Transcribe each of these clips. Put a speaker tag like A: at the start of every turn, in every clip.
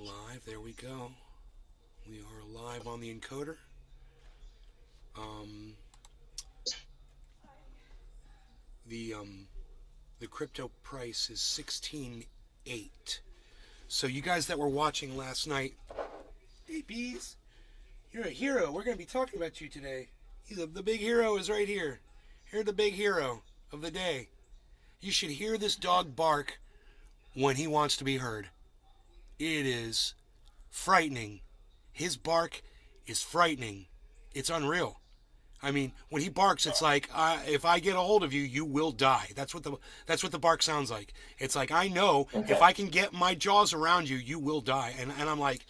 A: live. There we go. We are live on the encoder. Um, the the crypto price is 16.8. So you guys that were watching last night, hey bees, you're a hero. We're going to be talking about you today. The big hero is right here. You're the big hero of the day. You should hear this dog bark when he wants to be heard. It is frightening. His bark is frightening. It's unreal. I mean, when he barks, it's like if I get a hold of you, you will die. That's what the bark sounds like. It's like I know if I can get my jaws around you, you will die. And I'm like,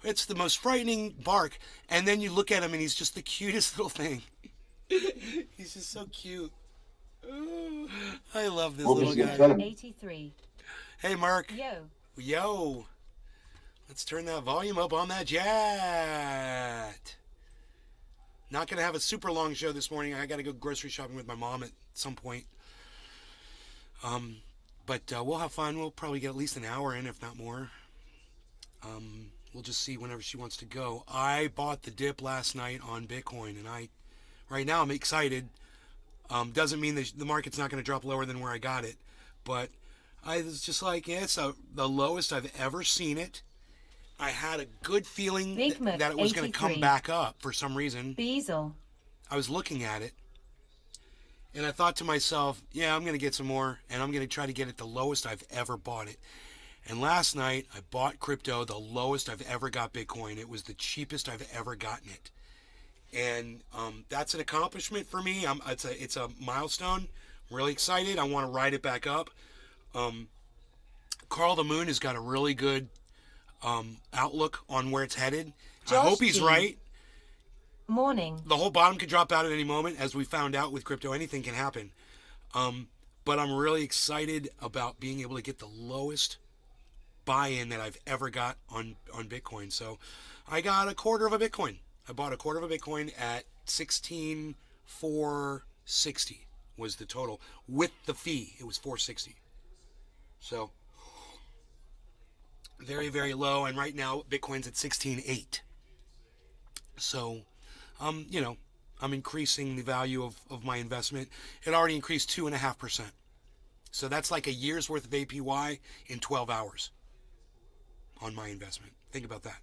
A: it's the most frightening bark. And then you look at him, and he's just the cutest little thing. He's just so cute. Oh, I love this little guy.
B: 83.
A: Hey, Mark.
B: Yo.
A: Yo. Let's turn that volume up on that jet. Not going to have a super long show this morning. I got to go grocery shopping with my mom at some point. But we'll have fun. We'll probably get at least an hour in, if not more. We'll just see whenever she wants to go. I bought the dip last night on Bitcoin, and right now I'm excited. Doesn't mean the market's not going to drop lower than where I got it. But I was just like, yeah, it's the lowest I've ever seen it. I had a good feeling that it was going to come back up for some reason.
B: Beezle.
A: I was looking at it, and I thought to myself, yeah, I'm going to get some more, and I'm going to try to get it the lowest I've ever bought it. And last night, I bought crypto the lowest I've ever got Bitcoin. It was the cheapest I've ever gotten it. And that's an accomplishment for me. It's a milestone. I'm really excited. I want to ride it back up. Carl the Moon has got a really good outlook on where it's headed. I hope he's right.
B: Morning.
A: The whole bottom could drop out at any moment, as we found out with crypto. Anything can happen. But I'm really excited about being able to get the lowest buy-in that I've ever got on Bitcoin. So I got a quarter of a Bitcoin. I bought a quarter of a Bitcoin at 16,460 was the total. With the fee, it was 460. So very, very low, and right now Bitcoin's at 16.8. So, I'm increasing the value of my investment. It already increased 2.5%. So that's like a year's worth of APY in 12 hours on my investment. Think about that.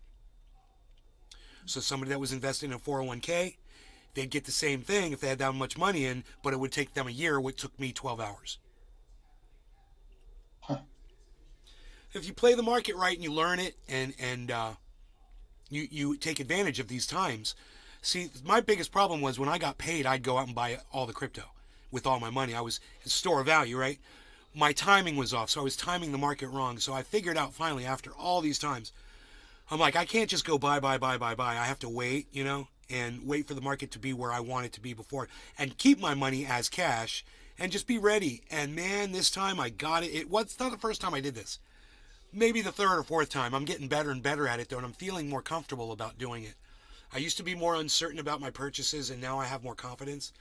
A: So somebody that was invested in a 401k, they'd get the same thing if they had that much money in, but it would take them a year, what took me 12 hours. If you play the market right and you learn it and you take advantage of these times. See, my biggest problem was when I got paid, I'd go out and buy all the crypto with all my money. I was a store of value, right? My timing was off, so I was timing the market wrong. So I figured out finally after all these times, I'm like, I can't just go buy. I have to wait, and wait for the market to be where I want it to be before and keep my money as cash and just be ready. And man, this time I got it. It's not the first time I did this. Maybe the third or fourth time. I'm getting better and better at it, though, and I'm feeling more comfortable about doing it. I used to be more uncertain about my purchases, and now I have more confidence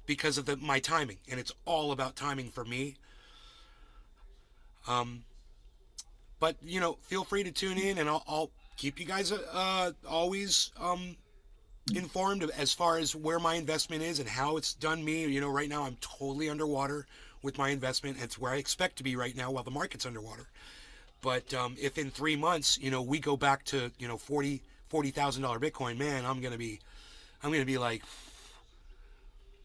A: because of my timing, and it's all about timing for me. But, feel free to tune in, and I'll keep you guys always informed as far as where my investment is and how it's done me. Right now I'm totally underwater with my investment. It's where I expect to be right now while the market's underwater. But if in 3 months, we go back to, $40,000 Bitcoin, man, I'm gonna be like,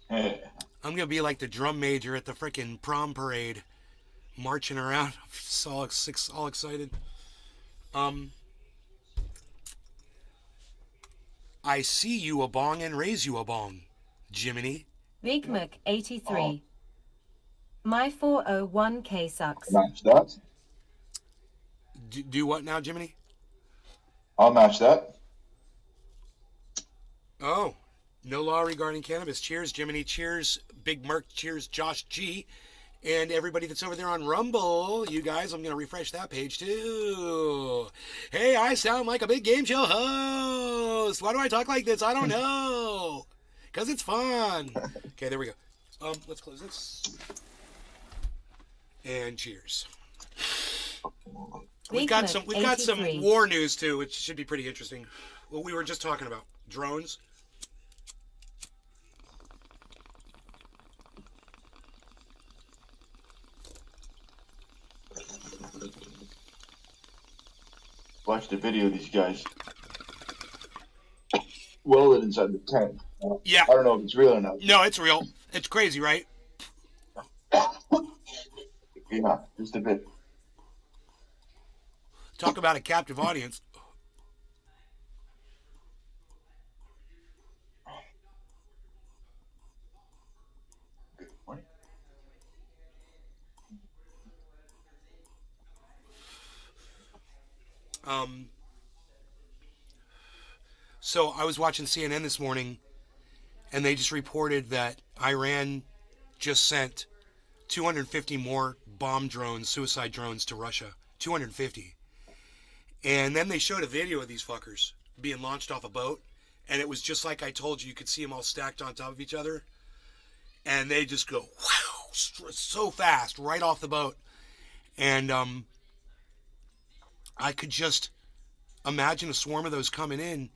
A: I'm gonna be like the drum major at the frickin' prom parade, marching around, all excited. I see you a bong and raise you a bong, Jiminy.
B: Vigmuk 83. My 401k sucks.
C: Match that.
A: Do what now, Jiminy?
C: I'll match that.
A: Oh, no law regarding cannabis. Cheers, Jiminy. Cheers, Big Merc. Cheers, Josh G. And everybody that's over there on Rumble. You guys, I'm going to refresh that page too. Hey, I sound like a big game show host. Why do I talk like this? I don't know. Because it's fun. Okay, there we go. Let's close this. And cheers. We've got some
B: 83.
A: war news too, which should be pretty interesting. What we were just talking about, drones.
C: Watched a video of these guys welded inside the tent.
A: Yeah.
C: I don't know if it's real or not.
A: No, it's real. It's crazy, right?
C: Yeah, just a bit.
A: Talk about a captive audience.
C: Good morning.
A: So I was watching CNN this morning, and they just reported that Iran just sent 250 more bomb drones, suicide drones to Russia. 250. And then they showed a video of these fuckers being launched off a boat, and it was just like I told you. You could see them all stacked on top of each other, and they just go wow, so fast right off the boat. And I could just imagine a swarm of those coming in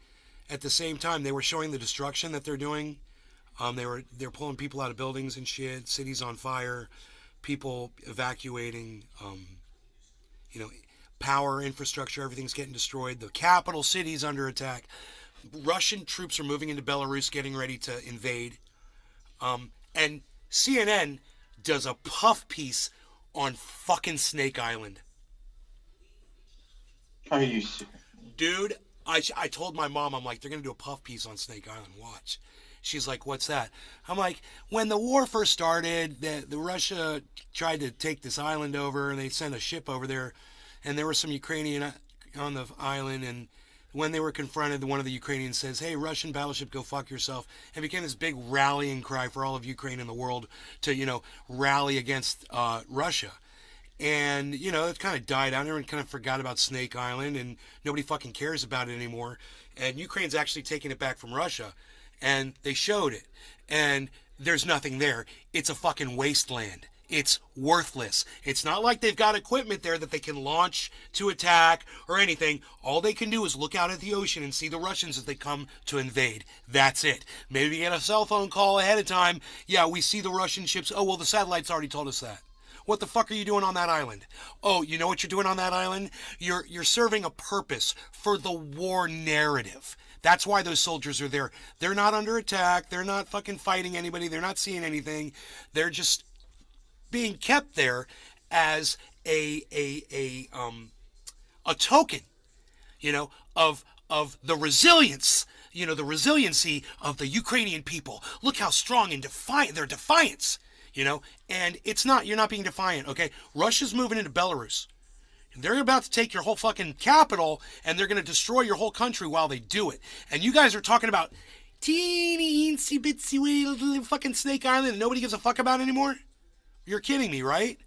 A: at the same time. They were showing the destruction that they're doing. They're pulling people out of buildings and shit, cities on fire, people evacuating, power infrastructure, everything's getting destroyed. The capital city's under attack. Russian troops are moving into Belarus, getting ready to invade. And CNN does a puff piece on fucking Snake Island.
C: Are you serious?
A: Dude, I told my mom, I'm like, they're going to do a puff piece on Snake Island. Watch. She's like, what's that? I'm like, when the war first started, the Russia tried to take this island over, and they sent a ship over there, and there were some Ukrainian on the island, and when they were confronted, one of the Ukrainians says, hey, Russian battleship, go fuck yourself. It became this big rallying cry for all of Ukraine and the world to, rally against Russia. And, it kind of died out. Everyone kind of forgot about Snake Island, and nobody fucking cares about it anymore. And Ukraine's actually taking it back from Russia. And they showed it. And there's nothing there. It's a fucking wasteland. It's worthless. It's not like they've got equipment there that they can launch to attack or anything. All they can do is look out at the ocean and see the Russians as they come to invade. That's it. Maybe get a cell phone call ahead of time. Yeah, we see the Russian ships. Oh, well, the satellites already told us that. What the fuck are you doing on that island? Oh, you know what you're doing on that island? You're serving a purpose for the war narrative. That's why those soldiers are there. They're not under attack. They're not fucking fighting anybody. They're not seeing anything. They're just being kept there as a token, of the resilience, the resiliency of the Ukrainian people. Look how strong and their defiance, and you're not being defiant, okay? Russia's moving into Belarus. They're about to take your whole fucking capital, and they're going to destroy your whole country while they do it. And you guys are talking about teeny, itsy, bitsy, fucking Snake Island and nobody gives a fuck about anymore? You're kidding me, right?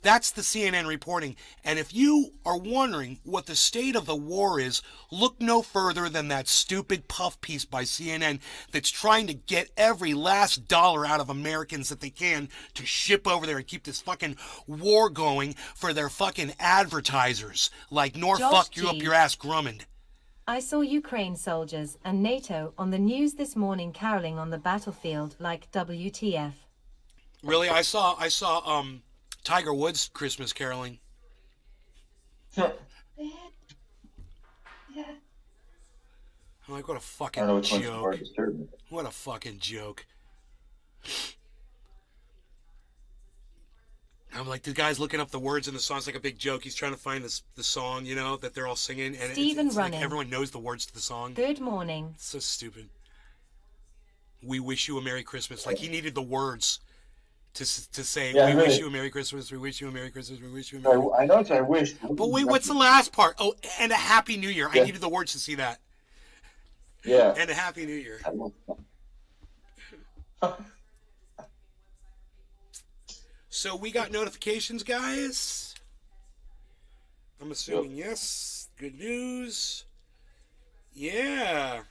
A: That's the CNN reporting. And if you are wondering what the state of the war is, look no further than that stupid puff piece by CNN that's trying to get every last dollar out of Americans that they can to ship over there and keep this fucking war going for their fucking advertisers like Norfolk, you up your ass Grummond.
B: I saw Ukraine soldiers and NATO on the news this morning caroling on the battlefield like WTF.
A: Really? I saw Tiger Woods Christmas caroling. I'm like, what a fucking joke. What a fucking joke. I'm like, the guy's looking up the words in the song. It's like a big joke. He's trying to find the song, that they're all singing. And it's like everyone knows the words to the song.
B: Good morning.
A: It's so stupid. We wish you a Merry Christmas. Like, he needed the words to say, we wish you a Merry Christmas, we wish you a Merry Christmas, we wish you a Merry Christmas.
C: I know it's I wish.
A: But wait, what's the last part? Oh, and a Happy New Year. Yeah. I needed the words to see that.
C: Yeah.
A: And a Happy New Year. So we got notifications, guys? I'm assuming yes. Good news. Yeah.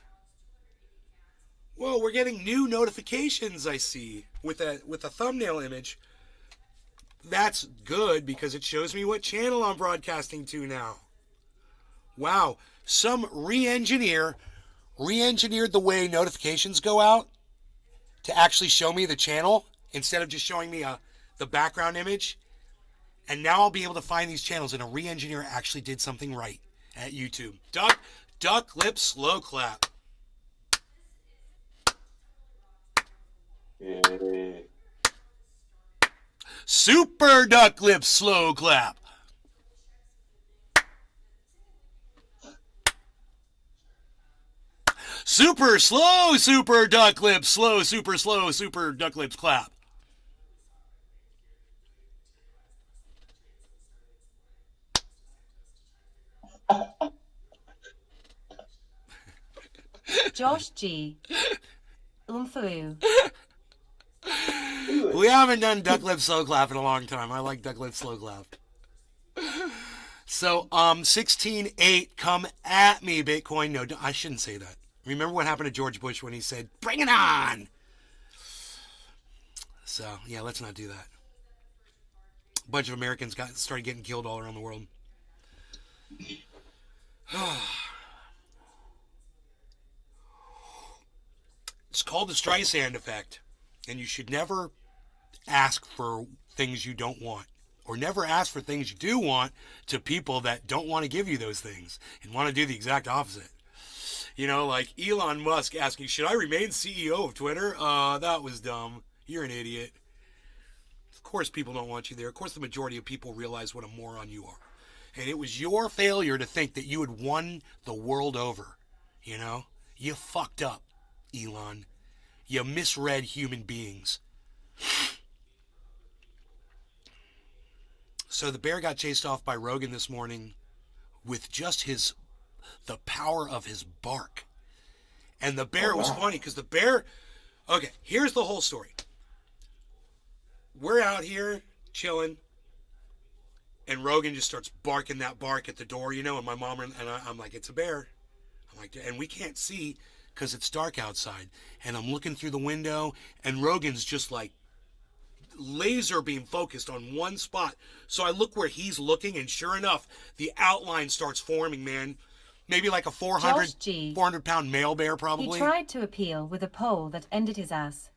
A: Well, we're getting new notifications, I see, with a thumbnail image. That's good because it shows me what channel I'm broadcasting to now. Wow. Some re-engineered the way notifications go out to actually show me the channel instead of just showing me the background image. And now I'll be able to find these channels, and a re-engineer actually did something right at YouTube. Duck lip slow clap.
C: Yeah.
A: Super duck lip slow clap. Super slow, super duck lips, slow, super duck lips clap.
B: Josh G. Umfu.
A: We haven't done duck lip slow clap in a long time. I like duck lip slow clap. So, 16.8, come at me, Bitcoin. No, I shouldn't say that. Remember what happened to George Bush when he said, bring it on? So, yeah, let's not do that. A bunch of Americans started getting killed all around the world. It's called the Streisand effect. And you should never ask for things you don't want. Or never ask for things you do want to people that don't want to give you those things and want to do the exact opposite. You know, like Elon Musk asking, should I remain CEO of Twitter? That was dumb. You're an idiot. Of course people don't want you there. Of course the majority of people realize what a moron you are. And it was your failure to think that you had won the world over. You know? You fucked up, Elon. You misread human beings. So the bear got chased off by Rogan this morning with just the power of his bark. And the bear was funny because the bear, okay, here's the whole story. We're out here chilling, and Rogan just starts barking that bark at the door, you know, and my mom and I'm like, it's a bear. I'm like, and we can't see because it's dark outside. And I'm looking through the window, and Rogan's just like laser beam focused on one spot. So I look where he's looking, and sure enough, the outline starts forming, man. Maybe like a 400-pound male bear, probably.
B: He tried to appeal with a pole that ended his ass.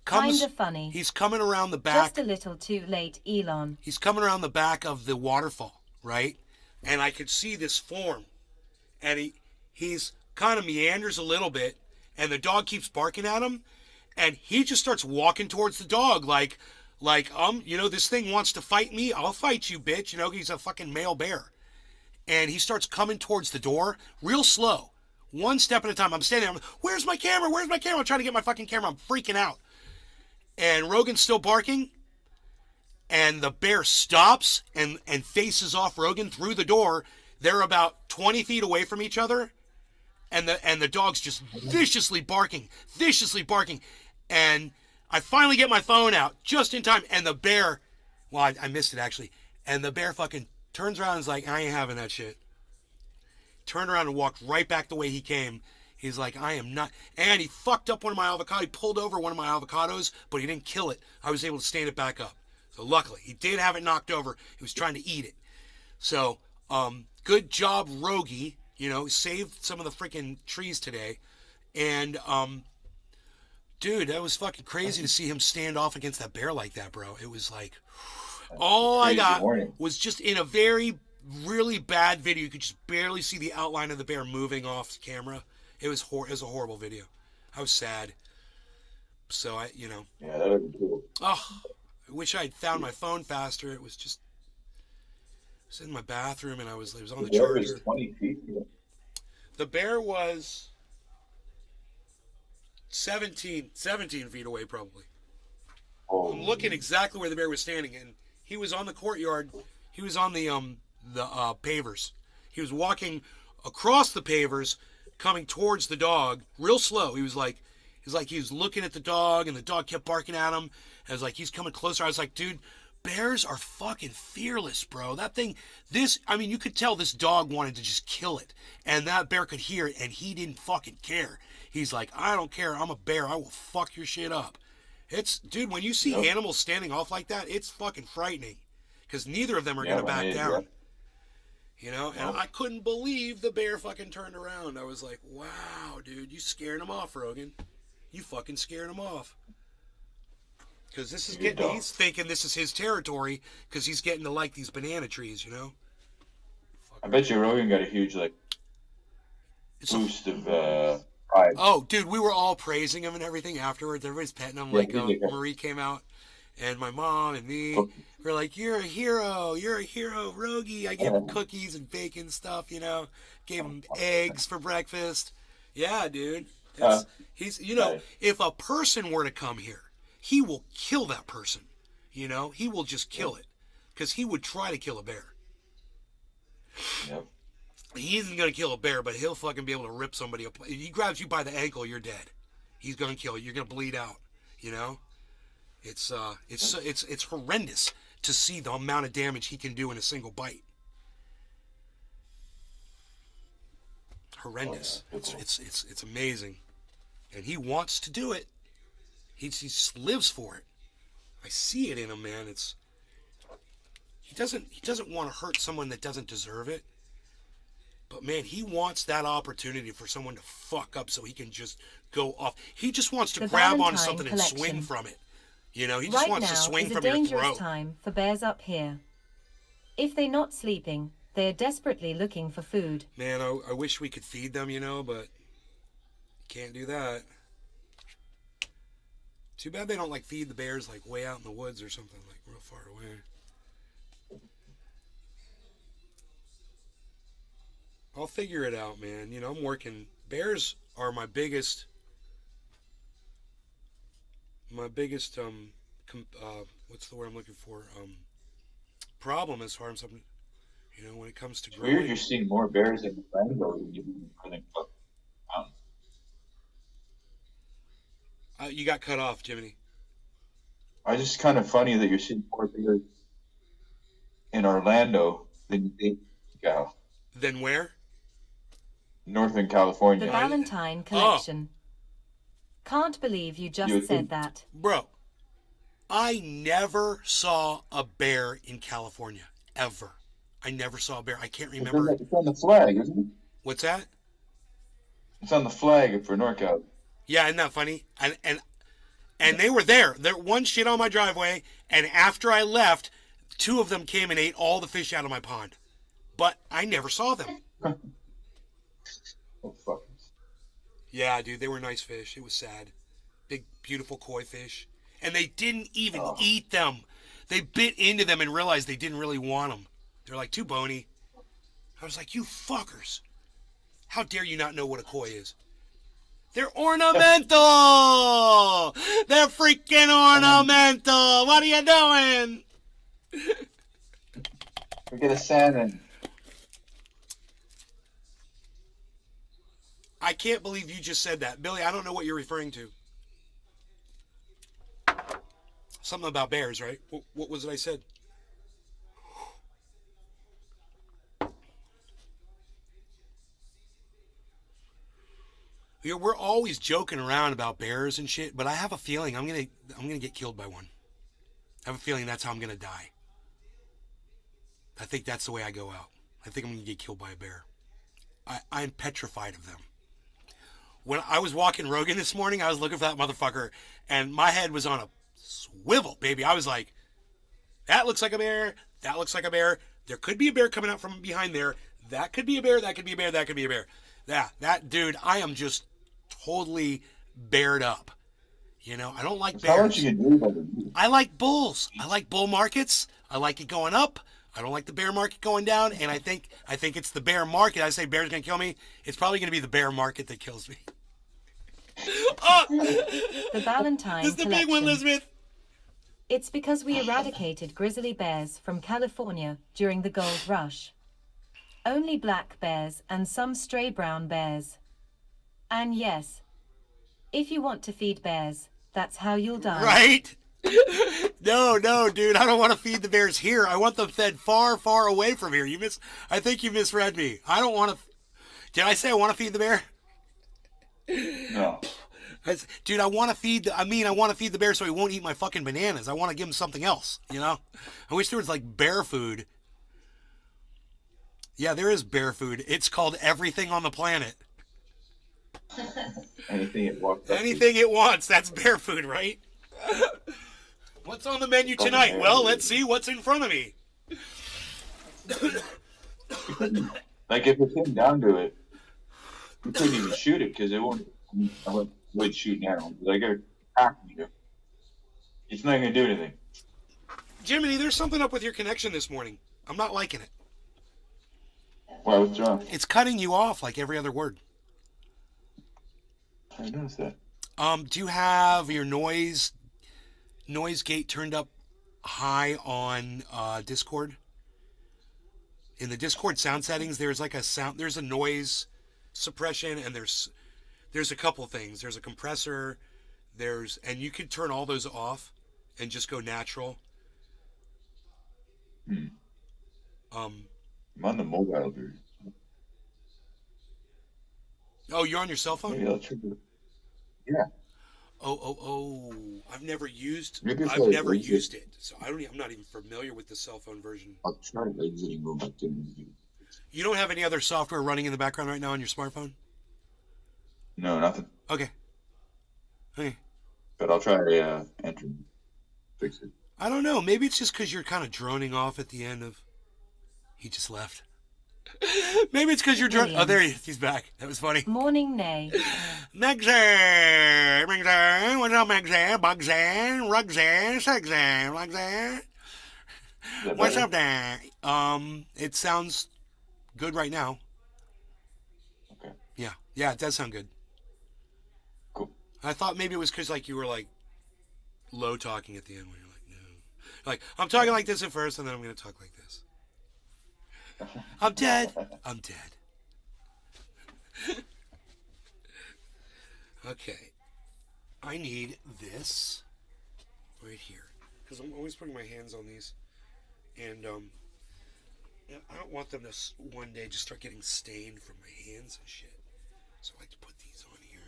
A: Kinda
B: funny.
A: He's coming around the back.
B: Just a little too late, Elon.
A: He's coming around the back of the waterfall, right? And I could see this form. And he's kind of meanders a little bit, and the dog keeps barking at him, and he just starts walking towards the dog like, you know, this thing wants to fight me. I'll fight you, bitch. You know, he's a fucking male bear. And he starts coming towards the door real slow. One step at a time. I'm standing there. Where's my camera? Where's my camera? I'm trying to get my fucking camera. I'm freaking out. And Rogan's still barking. And the bear stops and faces off Rogan through the door. They're about 20 feet away from each other. And the dog's just viciously barking. And I finally get my phone out just in time. And the bear, well, I missed it actually. And the bear fucking turns around and is like, I ain't having that shit. Turned around and walked right back the way he came. He's like, I am not. And he fucked up one of my avocados. He pulled over one of my avocados, but he didn't kill it. I was able to stand it back up. So luckily, he did have it knocked over. He was trying to eat it. So, good job, Rogie. You know, saved some of the freaking trees today. And, dude, that was fucking crazy to see him stand off against that bear like that, bro. It was like, all I got was just in a really bad video. You could just barely see the outline of the bear moving off camera. It was a horrible video. I was sad. So
C: Yeah, that would be cool.
A: Oh, I wish I had found my phone faster. It was in my bathroom, and it was on the charger.
C: Was 20 feet.
A: The bear was 17 feet away, probably.
C: Oh.
A: I'm looking exactly where the bear was standing, and he was on the courtyard. He was on the pavers. He was walking across the pavers, coming towards the dog, real slow. He was looking at the dog, and the dog kept barking at him. I was like, he's coming closer. I was like, dude, bears are fucking fearless, bro. That thing, you could tell this dog wanted to just kill it, and that bear could hear it, and he didn't fucking care. He's like, I don't care. I'm a bear. I will fuck your shit up. It's, dude, when you see
C: Yep.
A: animals standing off like that, it's fucking frightening. Because neither of them are
C: Yeah,
A: going to back
C: man,
A: down.
C: yeah.
A: You know, and
C: Nope.
A: I couldn't believe the bear fucking turned around. I was like, wow, dude, you scaring him off, Rogan. You fucking scared him off. Because this is
C: You
A: getting,
C: don't.
A: he's thinking this is his territory because he's getting to like these banana trees, you know?
C: I bet you Rogan got a huge like
A: It's a,
C: boost of pride.
A: oh, dude, we were all praising him and everything afterwards. Everybody's petting him.
C: Yeah,
A: Like,
C: we did.
A: Marie came out and my mom and me were like, you're a hero, Rogie. I gave him cookies and bacon stuff, you know, gave him eggs for breakfast. Yeah, dude. He's, you know,
C: Nice.
A: if a person were to come here, he will kill that person. You know, he will just kill it because he would try to kill a bear.
C: Yep.
A: He isn't going to kill a bear, but he'll fucking be able to rip somebody up. If he grabs you by the ankle, you're dead. He's going to kill you. You're going to bleed out, you know? It's horrendous to see the amount of damage he can do in a single bite. Horrendous.
C: Oh, yeah.
A: It's amazing. And he wants to do it. He just lives for it. I see it in him, man. He doesn't want to hurt someone that doesn't deserve it. But man, he wants that opportunity for someone to fuck up so he can just go off. He just wants to
B: The
A: grab onto
B: Valentine
A: something and swing
B: collection.
A: from it. You know, he just
B: Right
A: wants
B: now
A: to swing
B: is a
A: from your
B: dangerous
A: throat.
B: time for bears up here. If they're not sleeping, they're desperately looking for food.
A: Man, I wish we could feed them, you know, but can't do that. Too bad they don't like feed the bears like way out in the woods or something, like real far away. I'll figure it out, man. You know, I'm working. Bears are my biggest what's the word I'm looking for? Problem as far as something, you know, when it comes to
C: It's weird
A: growing.
C: you're seeing more bears in Orlando than you do in Southern Mountain.
A: You got cut off, Jiminy.
C: It's just kind of funny that you're seeing more bears in Orlando than you do in
A: Then where?
C: Northern
B: The
C: California.
B: Valentine collection. Can't believe you
C: You
B: just
C: would
B: said
C: think-
B: that.
A: Bro, I never saw a bear in California. Ever. I never saw a bear. I can't remember.
C: It's on the flag, isn't it?
A: What's that?
C: It's on the flag for NorCal.
A: Yeah, isn't that funny? And they were there. There one shit on my driveway, and after I left, two of them came and ate all the fish out of my pond. But I never saw them.
C: Oh, fuck.
A: Yeah, dude, they were nice fish. It was sad. Big, beautiful koi fish. And they didn't even eat them. They bit into them and realized they didn't really want them. They're like, too bony. I was like, you fuckers. How dare you not know what a koi is? They're ornamental! They're freaking ornamental! What are you doing?
C: We get a salmon.
A: I can't believe you just said that. Billy, I don't know what you're referring to. Something about bears, right? What was it I said? We're always joking around about bears and shit, but I have a feeling I'm gonna get killed by one. I have a feeling that's how I'm gonna die. I think that's the way I go out. I think I'm gonna get killed by a bear. I'm petrified of them. When I was walking Rogan this morning, I was looking for that motherfucker, and my head was on a swivel, baby. I was like, that looks like a bear. That looks like a bear. There could be a bear coming out from behind there. That could be a bear. That could be a bear. That could be a bear. That dude, I am just totally bared up. You know, I don't like
C: How much
A: bears.
C: you can do about it?
A: I like bulls. I like bull markets. I like it going up. I don't like the bear market going down. And I think it's the bear market. I say bear's gonna kill me. It's probably gonna be the bear market that kills me. Oh,
B: The Valentine
A: this is the
B: collection.
A: big one, Elizabeth.
B: It's because we eradicated grizzly bears from California during the gold rush. Only black bears and some stray brown bears. And yes, if you want to feed bears, that's how you'll die.
A: Right? No, dude. I don't want to feed the bears here. I want them fed far, far away from here. I think you misread me. I don't want to. Did I say I want to feed the bear?
C: No.
A: Dude, I want to feed the bear so he won't eat my fucking bananas. I want to give him something else, you know? I wish there was like bear food. Yeah, there is bear food. It's called everything on the planet.
C: Anything it walks up to.
A: Anything it wants, that's bear food, right? What's on the menu tonight? Well, let's see what's in front of me.
C: Like if it came down to it, you couldn't even shoot it because it won't. I wouldn't avoid shooting animals. Like they're attacking you. It's not gonna do anything.
A: Jiminy, there's something up with your connection this morning. I'm not liking it.
C: Why? What's wrong?
A: It's cutting you off like every other word.
C: I noticed that.
A: Do you have your noise gate turned up high on Discord? In the Discord sound settings, there's like there's a noise suppression, and there's a couple things. There's a compressor, and you could turn all those off and just go natural.
C: I'm on the mobile version.
A: Oh, you're on your cell phone?
C: Maybe I'll trigger it. Yeah.
A: Oh! I've never used
C: Maybe if
A: I've
C: I
A: never
C: exit-
A: used it, so I'm not even familiar with the cell phone version.
C: I'll try exiting mode. I didn't.
A: You don't have any other software running in the background right now on your smartphone?
C: No, nothing.
A: Okay. Hey,
C: But I'll try entering. Fix it.
A: I don't know. Maybe it's just because you're kind of droning off at the end of. He just left. Maybe it's because you're droning. Oh, there he's back. That was funny.
B: Morning, Nay.
A: Megzy, what's up, Megzy? Bugsy, Rugsy, Sexy, Lugsy. What's up there? It sounds good right now.
C: Okay.
A: Yeah, it does sound good.
C: Cool.
A: I thought maybe it was because like you were like low talking at the end when you're like, no. Like, I'm talking like this at first, and then I'm going to talk like this. I'm dead. I'm dead. Okay. I need this right here. Because I'm always putting my hands on these. And I don't want them to one day just start getting stained from my hands and shit. So I like to put these on here.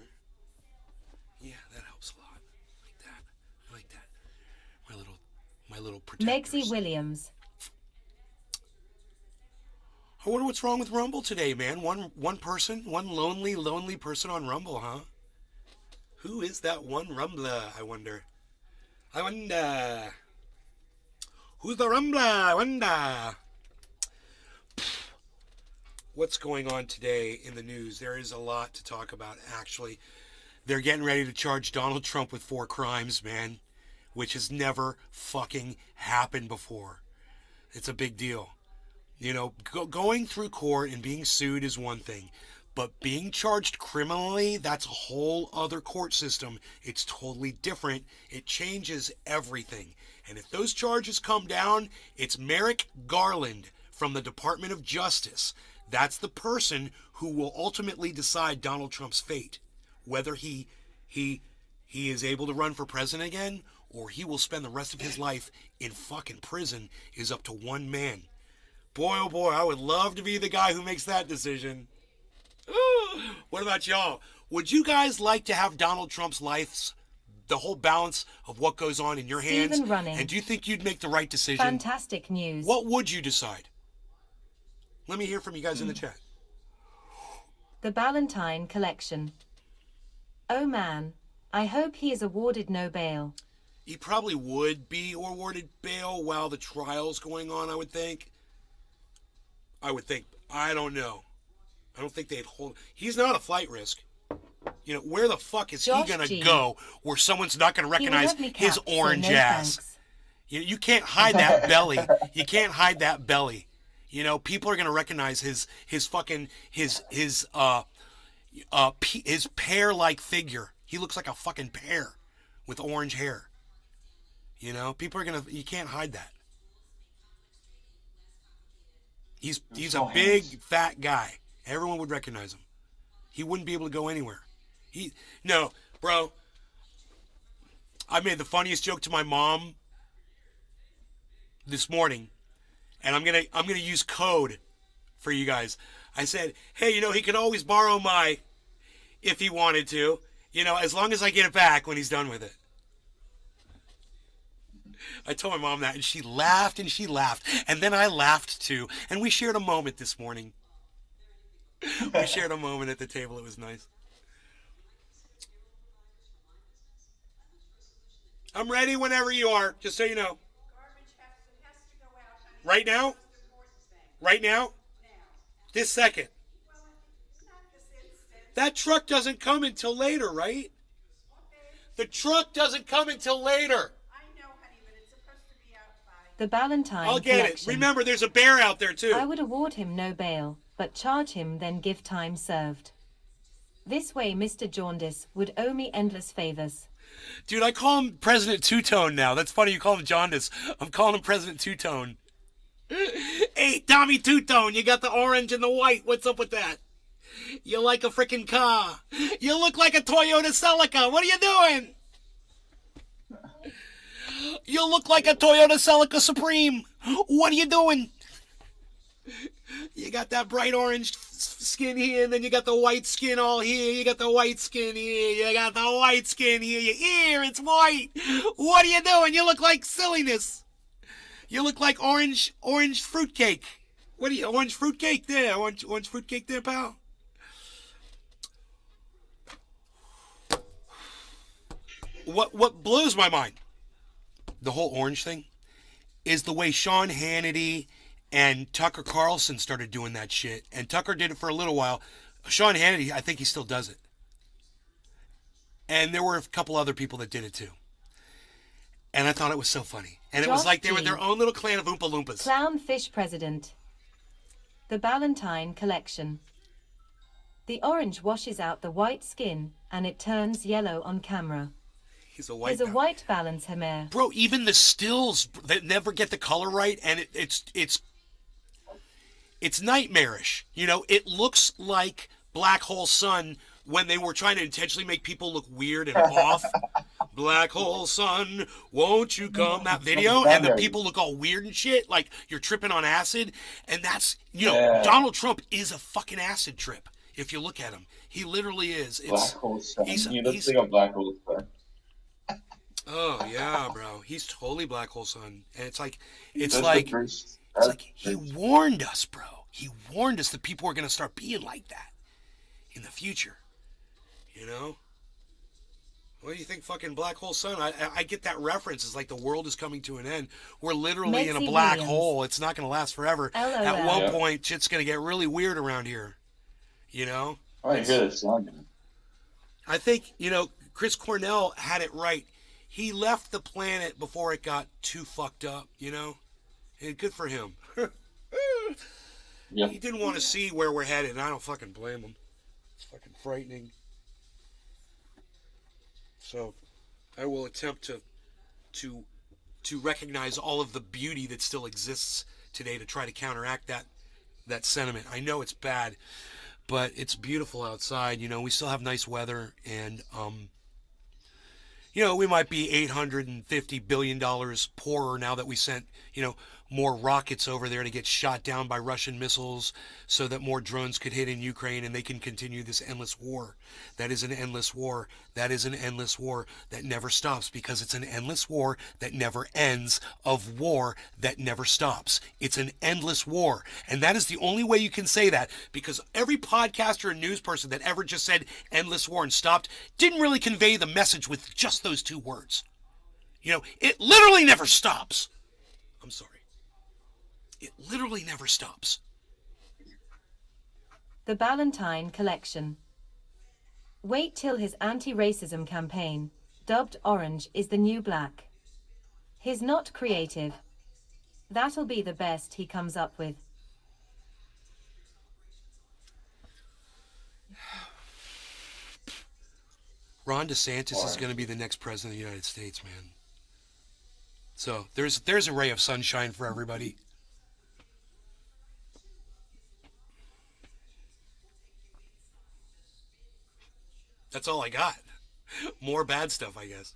A: Yeah, that helps a lot. Like that. I like that. My little protectors.
B: Megzy Williams.
A: I wonder what's wrong with Rumble today, man. One person, one lonely person on Rumble, huh? Who is that one Rumbler, I wonder? Who's the Rumbler? I wonder. What's going on today in the news? There is a lot to talk about, actually. They're getting ready to charge Donald Trump with 4 crimes, man, which has never fucking happened before. It's a big deal. You know, going through court and being sued is one thing, but being charged criminally, that's a whole other court system. It's totally different. It changes everything. And if those charges come down, it's Merrick Garland from the Department of Justice. That's the person who will ultimately decide Donald Trump's fate, whether he is able to run for president again, or he will spend the rest of his life in fucking prison, is up to one man. Boy, oh boy, I would love to be the guy who makes that decision. What about y'all? Would you guys like to have Donald Trump's life, the whole balance of what goes on in your hands?
B: Stephen Running.
A: And do you think you'd make the right decision?
B: Fantastic news.
A: What would you decide? Let me hear from you guys in the chat.
B: The Ballantine Collection. Oh man, I hope he is awarded no bail.
A: He probably would be awarded bail while the trial's going on, I would think. I don't know. I don't think they'd hold. He's not a flight risk. You know, where the fuck is
B: Josh
A: he going to
B: G.
A: go where someone's not going to
B: He will
A: recognize
B: have me
A: his
B: capped, so
A: orange
B: no
A: ass?
B: thanks.
A: You can't hide that belly. You can't hide that belly. You know, people are going to recognize his pear-like figure. He looks like a fucking pear with orange hair. You know, people are going to, you can't hide that. He's a big, fat guy. Everyone would recognize him. He wouldn't be able to go anywhere. No, bro. I made the funniest joke to my mom this morning, and I'm gonna use code for you guys. I said, hey, you know, he could always borrow if he wanted to, You know, as long as I get it back when he's done with it. I told my mom that, and she laughed and she laughed. And then I laughed too. And we shared a moment this morning. We shared a moment at the table. It was nice. I'm ready whenever you are, just so you know. Right now? Right now? This second. That truck doesn't come until later, right? The truck doesn't come until later.
B: The Ballantine
A: I'll get
B: collection.
A: it. Remember, there's a bear out there, too.
B: I would award him no bail, but charge him then give time served. This way Mr. Jaundice would owe me endless favors.
A: Dude, I call him President Two-Tone now. That's funny you call him Jaundice. I'm calling him President Two-Tone. Hey, Tommy Two-Tone, you got the orange and the white. What's up with that? You like a freaking car. You look like a Toyota Celica. What are you doing? You look like a Toyota Celica Supreme. What are you doing? You got that bright orange skin here, and then you got the white skin all here. You got the white skin here. You got the white skin here. Your ear, it's white. What are you doing? You look like silliness. You look like orange fruitcake. What are you, orange fruitcake there? Orange fruitcake there, pal? What blows my mind, the whole orange thing, is the way Sean Hannity and Tucker Carlson started doing that shit. And Tucker did it for a little while. Sean Hannity, I think he still does it. And there were a couple other people that did it too. And I thought it was so funny. And it was like they were their own little clan of Oompa Loompas.
B: Clownfish President. The Ballantine collection. The orange washes out the white skin and it turns yellow on camera.
A: He's a white.
B: There's a white balance Hamer.
A: Bro, even the stills that never get the color right, and it's nightmarish. You know, it looks like Black Hole Sun when they were trying to intentionally make people look weird and off. Black Hole Sun, won't you come? That video, and the people look all weird and shit, like you're tripping on acid. And that's, you know, Donald Trump is a fucking acid trip. If you look at him, he literally is.
C: Black Hole Sun. He looks like a Black Hole Sun.
A: Oh yeah, bro. He's totally Black Hole Sun. And it's like he warned us, bro. He warned us that people are gonna start being like that in the future. You know? What do you think, fucking Black Hole Sun? I get that reference. It's like the world is coming to an end. We're literally in a black hole. It's not gonna last forever.
B: LOL.
A: At one point, shit's gonna get really weird around here. You know?
C: I hear this song.
A: I think, you know, Chris Cornell had it right. He left the planet before it got too fucked up, you know? And good for him.
C: Yep.
A: He didn't want to see where we're headed, and I don't fucking blame him. It's fucking frightening. So, I will attempt to recognize all of the beauty that still exists today to try to counteract that sentiment. I know it's bad, but it's beautiful outside. You know, we still have nice weather, and you know, we might be $850 billion poorer now that we sent, you know, more rockets over there to get shot down by Russian missiles so that more drones could hit in Ukraine and they can continue this endless war. That is an endless war. That is an endless war that never stops, because it's an endless war that never ends, of war that never stops. It's an endless war. And that is the only way you can say that, because every podcaster and news person that ever just said endless war and stopped didn't really convey the message with just those two words. You know, it literally never stops. I'm sorry. It literally never stops.
B: The Ballantine collection. Wait till his anti-racism campaign, dubbed Orange is the New Black. He's not creative. That'll be the best he comes up with.
A: Ron DeSantis is going to be the next president of the United States, man. So there's a ray of sunshine for everybody. That's all I got. More bad stuff, I guess.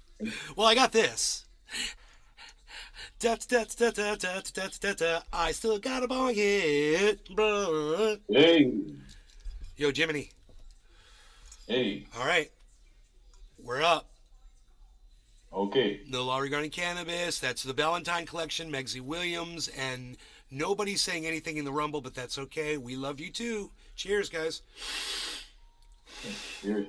A: Well, I got this. I still got a bong hit.
C: Hey.
A: Yo, Jiminy.
C: Hey.
A: All right. We're up.
C: Okay.
A: No law regarding cannabis. That's the Valentine collection, Megzy Williams, and nobody's saying anything in the Rumble, but that's okay. We love you too. Cheers, guys.
C: Cheers.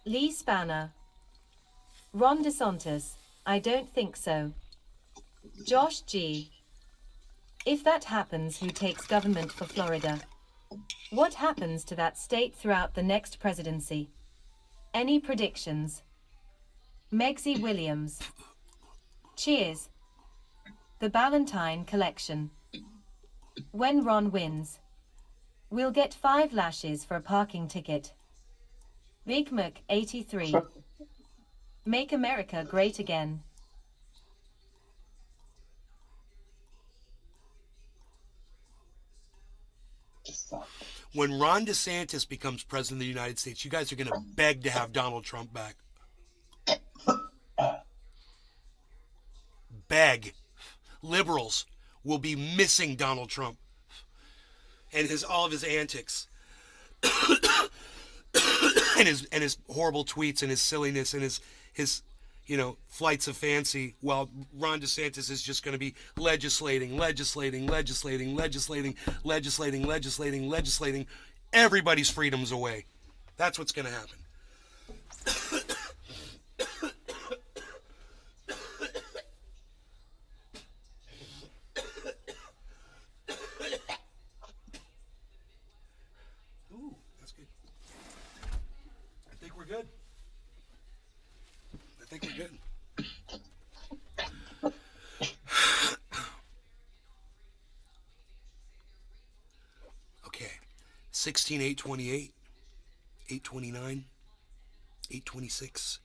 B: Lee Spanner. Ron DeSantis. I don't think so. Josh G. If that happens, who takes government for Florida? What happens to that state throughout the next presidency? Any predictions? Megzy Williams. Cheers. The Ballantine collection. When Ron wins, we'll get 5 lashes for a parking ticket. Big Mac 83. Make America great again.
A: When Ron DeSantis becomes president of the United States, you guys are going to beg to have Donald Trump back. Beg. Liberals will be missing Donald Trump and all of his antics. and his horrible tweets and his silliness and his flights of fancy, while Ron DeSantis is just going to be legislating everybody's freedoms away. That's what's going to happen. Ooh, that's good. I think we're good. Okay. 16, 828, 829, 826.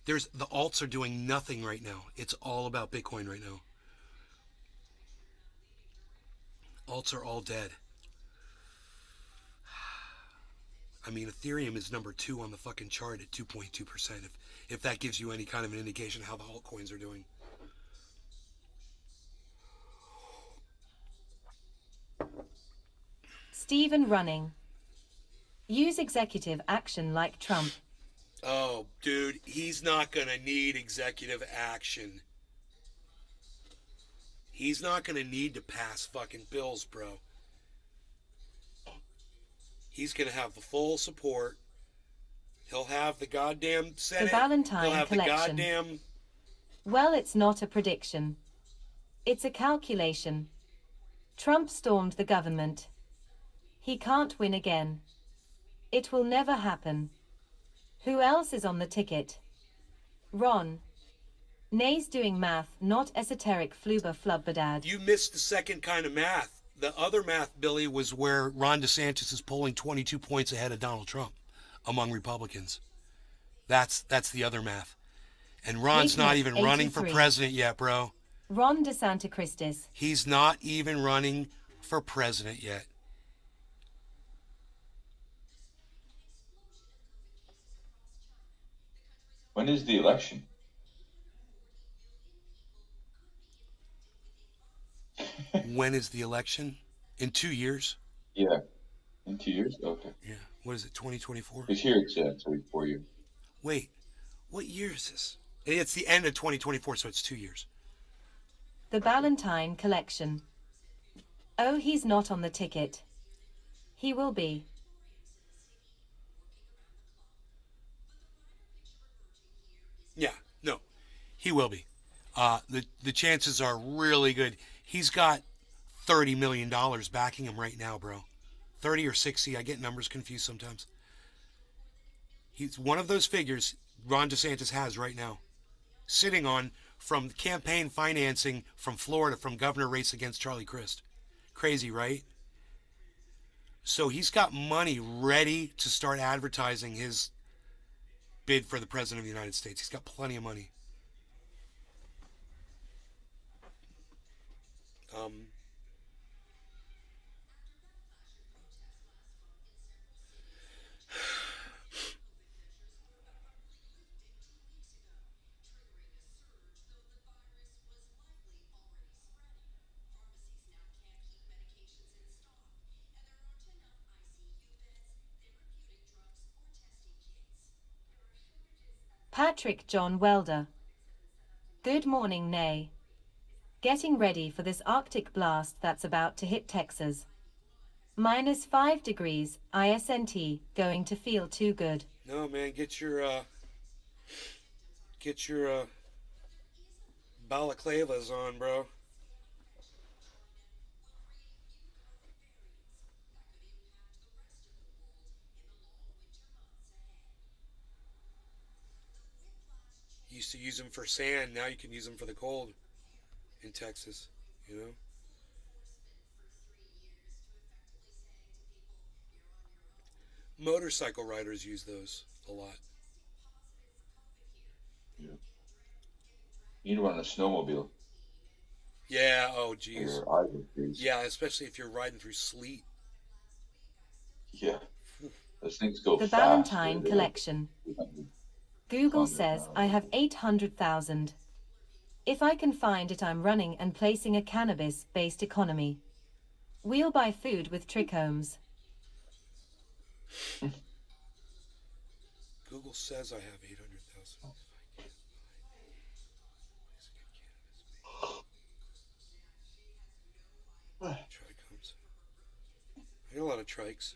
A: There's the alts are doing nothing right now. It's all about Bitcoin right now. Alts are all dead. I mean, Ethereum is number 2 on the fucking chart at 2.2%. If that gives you any kind of an indication of how the altcoins are doing.
B: Stephen Running. Use executive action like Trump.
A: Oh, dude, he's not going to need executive action. He's not going to need to pass fucking bills, bro. He's going to have the full support. He'll have the goddamn Senate.
B: The Valentine
A: He'll have
B: collection.
A: the goddamn...
B: Well, it's not a prediction. It's a calculation. Trump stormed the government. He can't win again. It will never happen. Who else is on the ticket? Ron. Nay's doing math, not esoteric flubber-flubberdad.
A: You missed the second kind of math. The other math, Billy, was where Ron DeSantis is polling 22 points ahead of Donald Trump among Republicans. That's the other math. And Ron's not even running for president yet, bro.
B: Ron DeSantis.
A: He's not even running for president yet.
C: When is the election?
A: When is the election? In 2 years?
C: Yeah. In 2 years? Okay.
A: Yeah. What is it, 2024?
C: Because here it's 4 years.
A: Wait, what year is this? It's the end of 2024, so it's 2 years.
B: The Ballantine collection. Oh, he's not on the ticket. He will be.
A: Yeah, no, he will be. The chances are really good. He's got $30 million backing him right now, bro. 30 or 60. I get numbers confused sometimes. He's one of those figures Ron DeSantis has right now, sitting on from campaign financing from Florida, from governor race against Charlie Crist. Crazy, right? So he's got money ready to start advertising his bid for the president of the United States. He's got plenty of money.
B: Patrick John Welder. Good morning, Nay. Getting ready for this Arctic blast that's about to hit Texas. -5 degrees, ISNT, going to feel too good.
A: No, man, get your balaclavas on, bro. You used to use them for sand. Now you can use them for the cold in Texas. You know. Motorcycle riders use those a lot.
C: Yeah. You need to run a snowmobile.
A: Yeah. Oh, geez.
C: Your eyes will freeze.
A: Yeah, especially if you're riding through sleet.
C: Yeah. Those things go
B: The
C: fast.
B: Valentine
C: They're
B: Collection.
C: Like
B: Google
C: 100
B: says
C: miles.
B: I have 800,000. If I can find it, I'm running and placing a cannabis-based economy. We'll buy food with trichomes.
A: Google says I have 800,000. Trichomes. I got a lot of trikes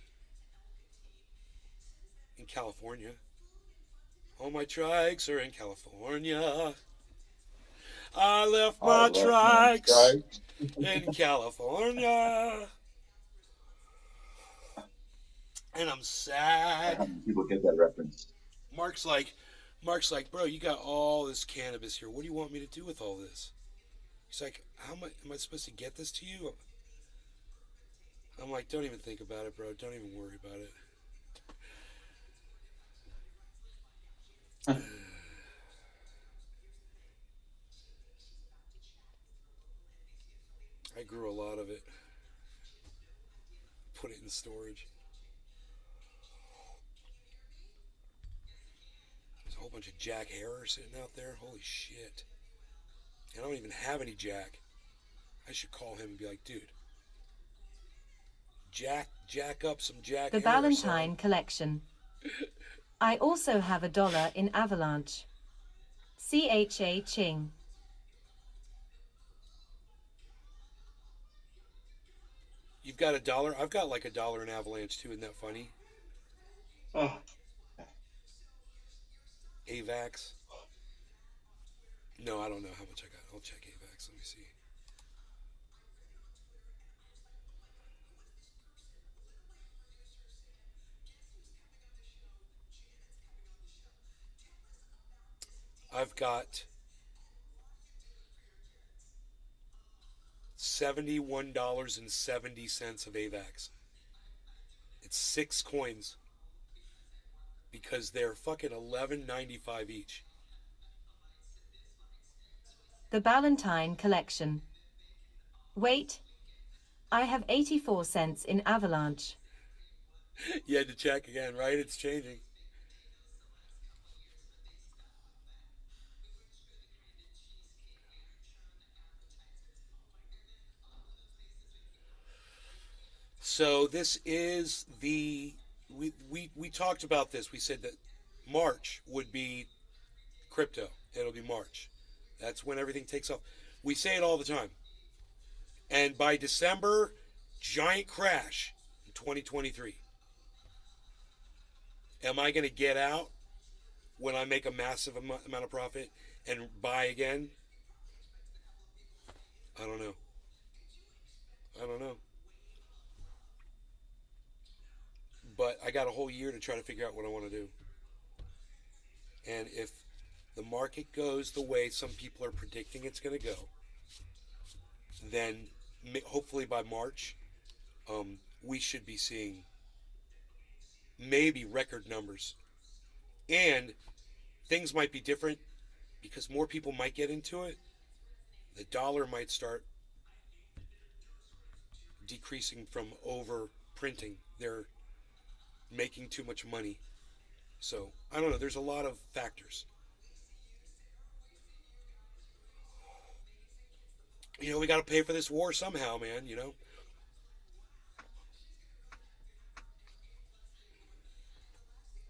A: in California. All my trikes are in California. I left my trikes in California. And I'm sad.
C: How many people get that reference?
A: Mark's like, bro, you got all this cannabis here. What do you want me to do with all this? He's like, how am I supposed to get this to you? I'm like, don't even think about it, bro. Don't even worry about it. I grew a lot of it. Put it in storage. There's a whole bunch of Jack Harrer sitting out there. Holy shit. I don't even have any Jack. I should call him and be like, dude, jack up some Jack
B: The
A: Harrer,
B: Valentine
A: son.
B: Collection. I also have $1 in Avalanche. CHA Ching.
A: You've got $1? I've got like $1 in Avalanche too. Isn't that funny?
C: Oh.
A: AVAX. No, I don't know how much I got. I'll check AVAX. Let me see. I've got $71.70 of AVAX. It's 6 coins because they're fucking $11.95 each.
B: The Valentine Collection. Wait. I have 84 cents in Avalanche.
A: You had to check again, right? It's changing. So this is we talked about this. We said that March would be crypto. It'll be March. That's when everything takes off. We say it all the time. And by December, giant crash in 2023. Am I going to get out when I make a massive amount of profit and buy again? I don't know. But I got a whole year to try to figure out what I want to do. And if the market goes the way some people are predicting it's going to go, then hopefully by March, we should be seeing maybe record numbers. And things might be different because more people might get into it. The dollar might start decreasing from over printing. They're making too much money. So, I don't know. There's a lot of factors. You know, we got to pay for this war somehow, man, you know?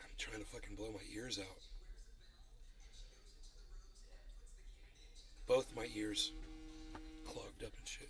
A: I'm trying to fucking blow my ears out. ears clogged up and shit.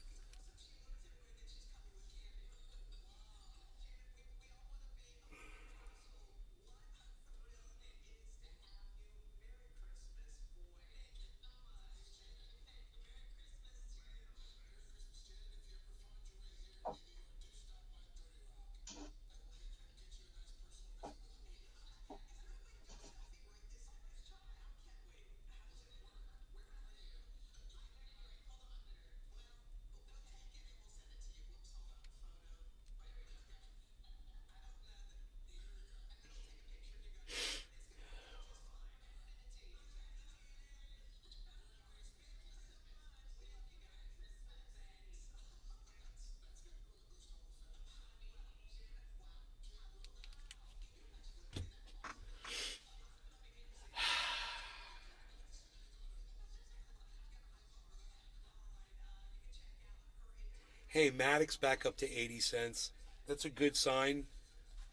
A: Hey, Maddox back up to 80 cents. That's a good sign.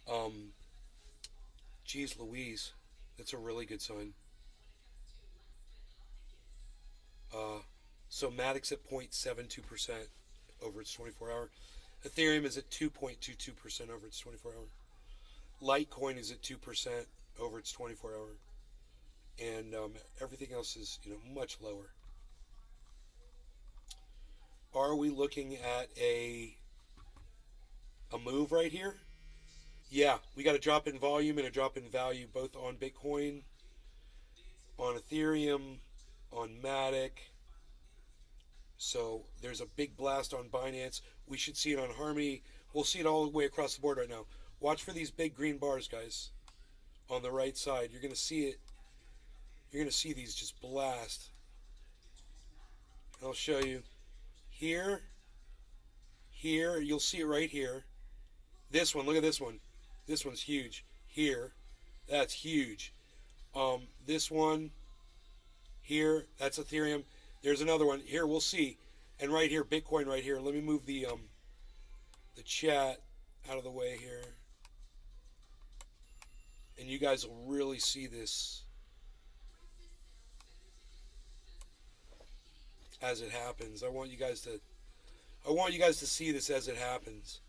A: Um, Geez Louise, that's a really good sign. Uh, so Maddox at 0.72% over its 24 hour. Ethereum is at 2.22% over its 24 hour. Litecoin is at 2% over its 24 hour. And everything else is, much lower. Are we looking at a move right here? Yeah, we got a drop in volume and a drop in value both on Bitcoin, on Ethereum, on Matic. So there's a big blast on Binance. We should see it on Harmony. We'll see it all the way across the board right now. Watch for these big green bars, guys, on the right side. You're going to see it. You're going to see these just blast. I'll show you. Here, here, you'll see it right here. This one, look at this one. This one's huge. Here, that's huge. This one, here, that's Ethereum. There's another one. Here, we'll see. And right here, Bitcoin right here. Let me move the chat out of the way here. And you guys will really see this as it happens. I want you guys to see this as it happens.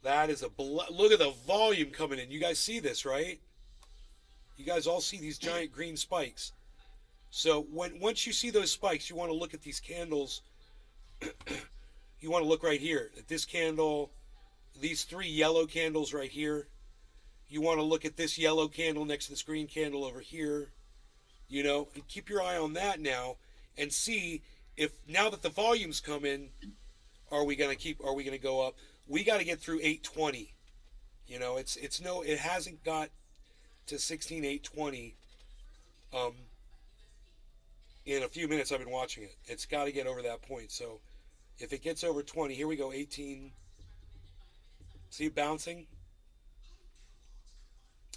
A: That is look at the volume coming in. You guys see this, right? You guys all see these giant green spikes. So once you see those spikes, you want to look at these candles. You want to look right here at this candle, these three yellow candles right here. You want to look at this yellow candle next to this green candle over here. And keep your eye on that now and see if now that the volumes come in, are we going to go up? We got to get through 820. It hasn't got to 16820 in a few minutes. I've been watching it. It's got to get over that point. So if it gets over 20, here we go, 18. See it bouncing?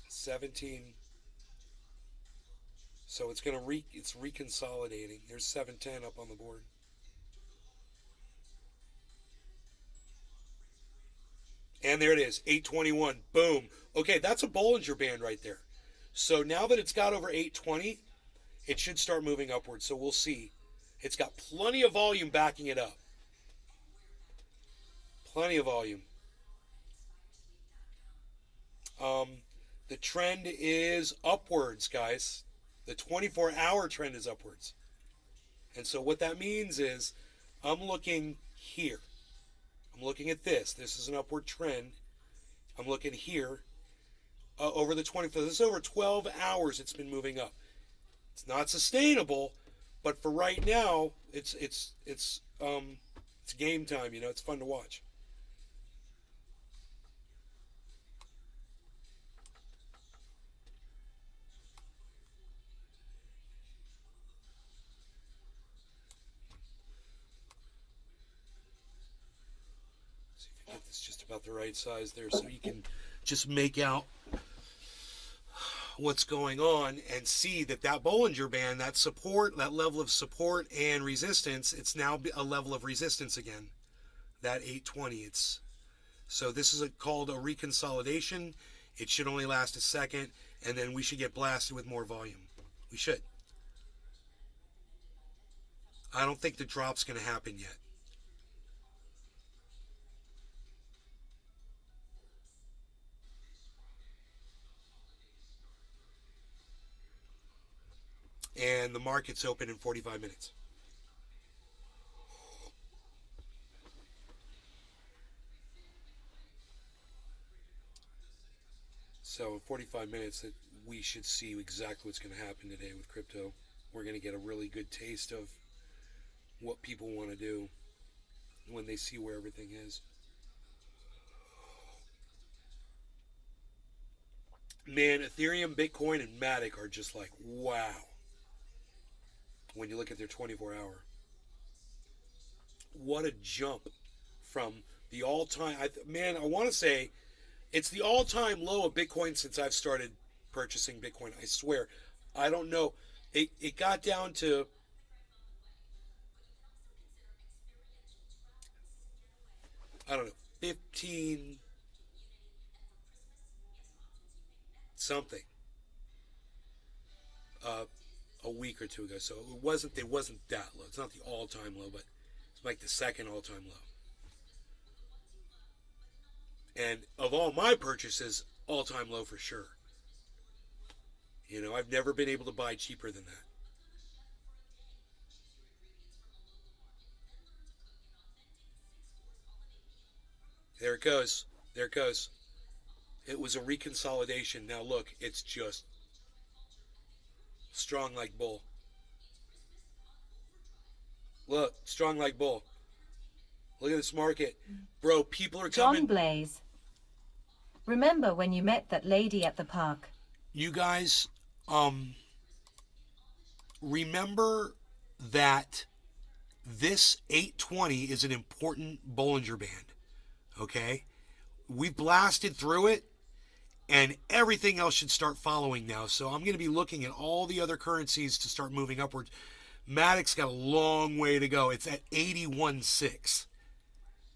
A: 17. So it's it's reconsolidating. There's 710 up on the board. And there it is, 821. Boom. Okay, that's a Bollinger Band right there. So now that it's got over 820, it should start moving upwards. So we'll see. It's got plenty of volume backing it up. Plenty of volume. The trend is upwards, guys. The 24-hour trend is upwards. And so what that means is I'm looking here. I'm looking at this. This is an upward trend. I'm looking here over the 24. This is over 12 hours it's been moving up. It's not sustainable, but for right now, it's game time. It's fun to watch. Get this just about the right size there so you can just make out what's going on and see that Bollinger Band, that support, that level of support and resistance, it's now a level of resistance again. That 820, so this is called a reconsolidation. It should only last a second, and then we should get blasted with more volume. We should. I don't think the drop's going to happen yet. And the market's open in 45 minutes. So in 45 minutes, we should see exactly what's going to happen today with crypto. We're going to get a really good taste of what people want to do when they see where everything is. Man, Ethereum, Bitcoin, and Matic are just like, wow. When you look at their 24-hour. What a jump from the all-time... I want to say it's the all-time low of Bitcoin since I've started purchasing Bitcoin. I swear. I don't know. It got down to... I don't know, 15 something a week or two ago. So it wasn't that low. It's not the all-time low, but it's like the second all-time low. And of all my purchases, all-time low for sure. You know, I've never been able to buy cheaper than that. There it goes. There it goes. It was a reconsolidation. Now look, it's just strong like bull. Look, strong like bull. Look at this market. Bro, people are coming.
B: John Blaze. Remember when you met that lady at the park?
A: You guys, remember that this 820 is an important Bollinger Band. Okay? We've blasted through it, and everything else should start following now. So I'm going to be looking at all the other currencies to start moving upwards. Matic's got a long way to go. It's at 81.6.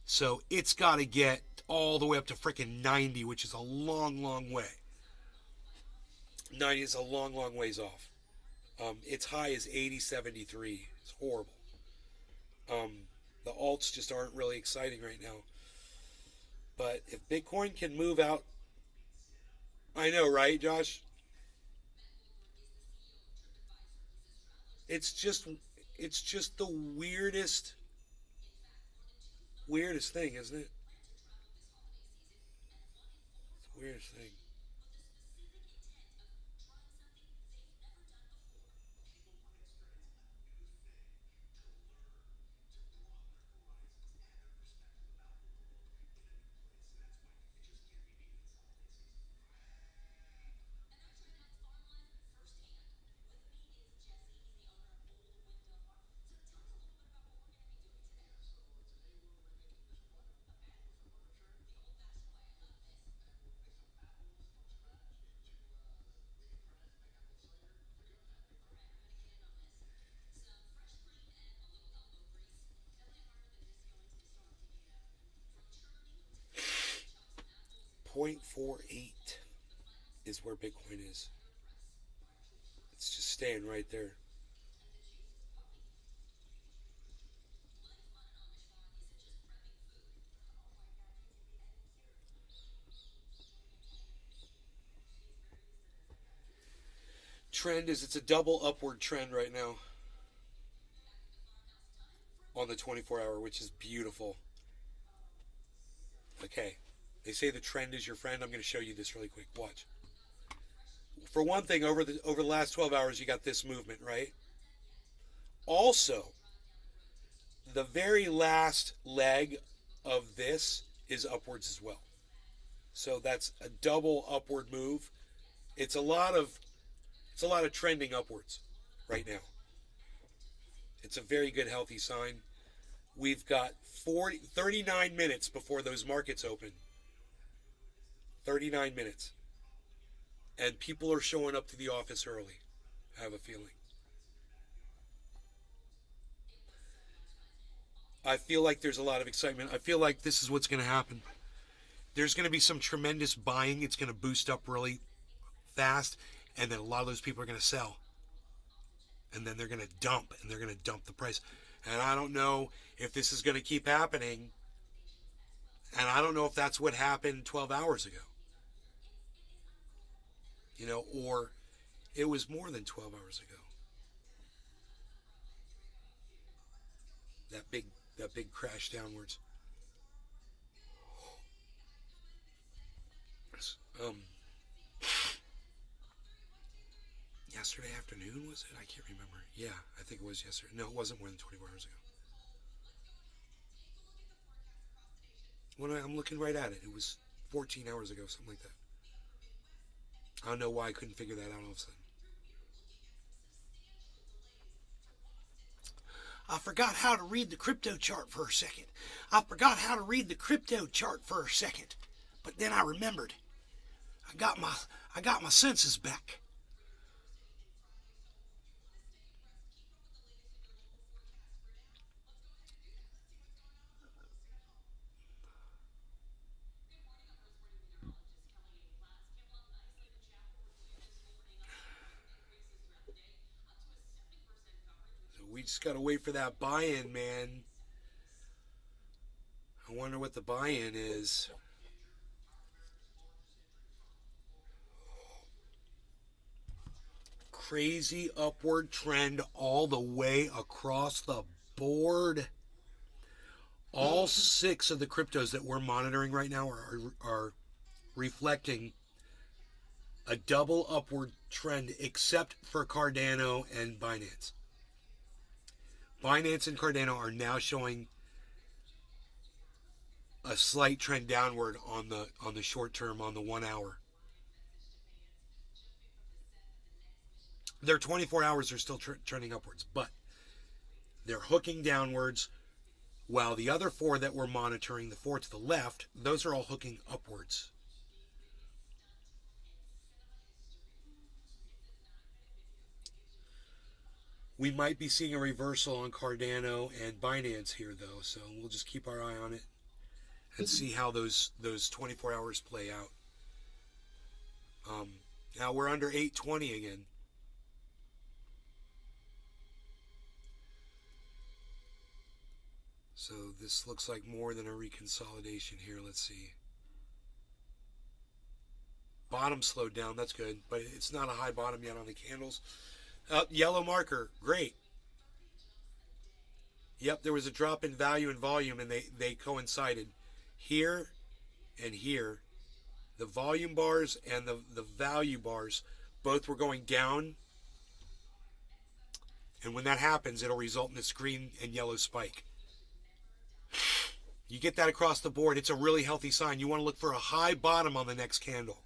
A: So it's got to get all the way up to freaking 90, which is a long, long way. 90 is a long, long ways off. Its high is 80.73. It's horrible. The alts just aren't really exciting right now. But if Bitcoin can move out, I know, right, Josh? It's just the weirdest thing, isn't it? It's the weirdest thing. .48 is where Bitcoin is. It's just staying right there. Trend is it's a double upward trend right now on the 24-hour, which is beautiful. Okay. They say the trend is your friend. I'm going to show you this really quick. Watch. For one thing, over the last 12 hours, you got this movement, right? Also, the very last leg of this is upwards as well. So that's a double upward move. It's a lot of trending upwards right now. It's a very good, healthy sign. We've got 39 minutes before those markets open. 39 minutes. And people are showing up to the office early, I have a feeling. I feel like there's a lot of excitement. I feel like this is what's going to happen. There's going to be some tremendous buying. It's going to boost up really fast, and then a lot of those people are going to sell. And then they're going to dump, and they're going to dump the price. And I don't know if this is going to keep happening. And I don't know if that's what happened 12 hours ago. You know, or it was more than 12 hours ago. That big crash downwards. Um, Yesterday afternoon, was it? I can't remember. Yeah, I think it was yesterday. No, it wasn't more than 24 hours ago. When I'm looking right at it, it was 14 hours ago, something like that. I don't know why I couldn't figure that out all of a sudden. I forgot how to read the crypto chart for a second. But then I remembered. I got my senses back. So we just gotta wait for that buy-in, man. I wonder what the buy-in is. Crazy upward trend all the way across the board. All 6 of the cryptos that we're monitoring right now are reflecting a double upward trend, except for Cardano and Binance. Binance and Cardano are now showing a slight trend downward on the short term, on the 1 hour. Their 24 hours are still trending upwards, but they're hooking downwards, while the other 4 that we're monitoring, the 4 to the left, those are all hooking upwards. We might be seeing a reversal on Cardano and Binance here, though, so we'll just keep our eye on it and see how those 24 hours play out. Now we're under 820 again. So this looks like more than a reconsolidation here. Let's see. Bottom slowed down. That's good, but it's not a high bottom yet on the candles. Yellow marker. Great. Yep, there was a drop in value and volume, and they coincided. Here and here, the volume bars and the value bars both were going down. And when that happens, it'll result in this green and yellow spike. You get that across the board, it's a really healthy sign. You want to look for a high bottom on the next candle.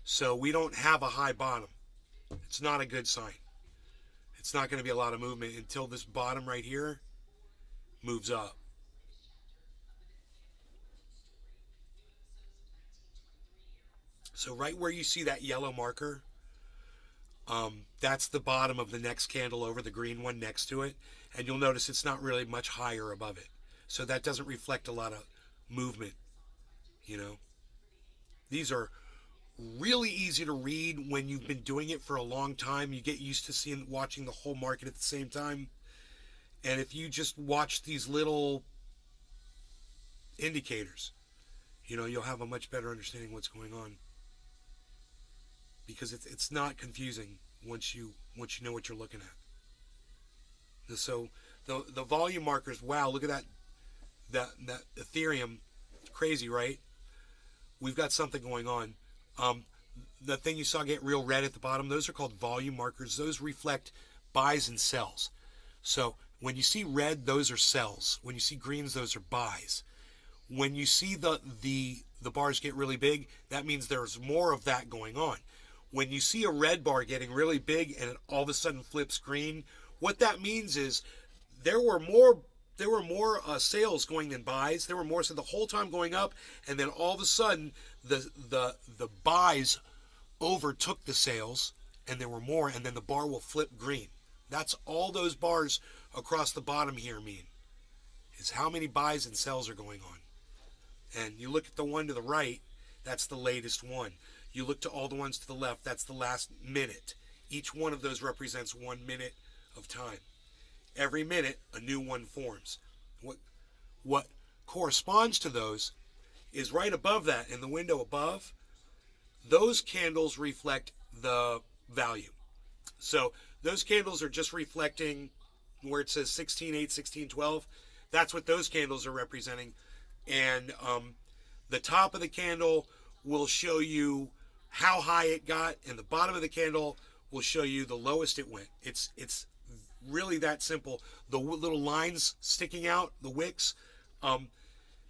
A: So we don't have a high bottom. It's not a good sign. It's not going to be a lot of movement until this bottom right here moves up. So right where you see that yellow marker, that's the bottom of the next candle over the green one next to it. And you'll notice it's not really much higher above it. So that doesn't reflect a lot of movement, you know. These are really easy to read when you've been doing it for a long time. You get used to watching the whole market at the same time. And if you just watch these little indicators, you know, you'll have a much better understanding of what's going on. Because it's not confusing once you know what you're looking at. So the volume markers, wow, look at that Ethereum, crazy, right? We've got something going on. The thing you saw get real red at the bottom, those are called volume markers. Those reflect buys and sells. So when you see red, those are sells. When you see greens, those are buys. When you see the bars get really big, that means there's more of that going on. When you see a red bar getting really big and it all of a sudden flips green, what that means is there were more sales going than buys. There were more, so the whole time going up, and then all of a sudden the buys overtook the sales and there were more, and then the bar will flip green. That's all those bars across the bottom here mean, is how many buys and sells are going on. And you look at the one to the right, that's the latest one. You look to all the ones to the left, that's the last minute. Each one of those represents 1 minute of time. Every minute, a new one forms. What corresponds to those is right above that, in the window above, those candles reflect the value. So those candles are just reflecting where it says 16.8, 16.12. That's what those candles are representing. And the top of the candle will show you how high it got, and the bottom of the candle will show you the lowest it went. It's really that simple. The little lines sticking out, the wicks,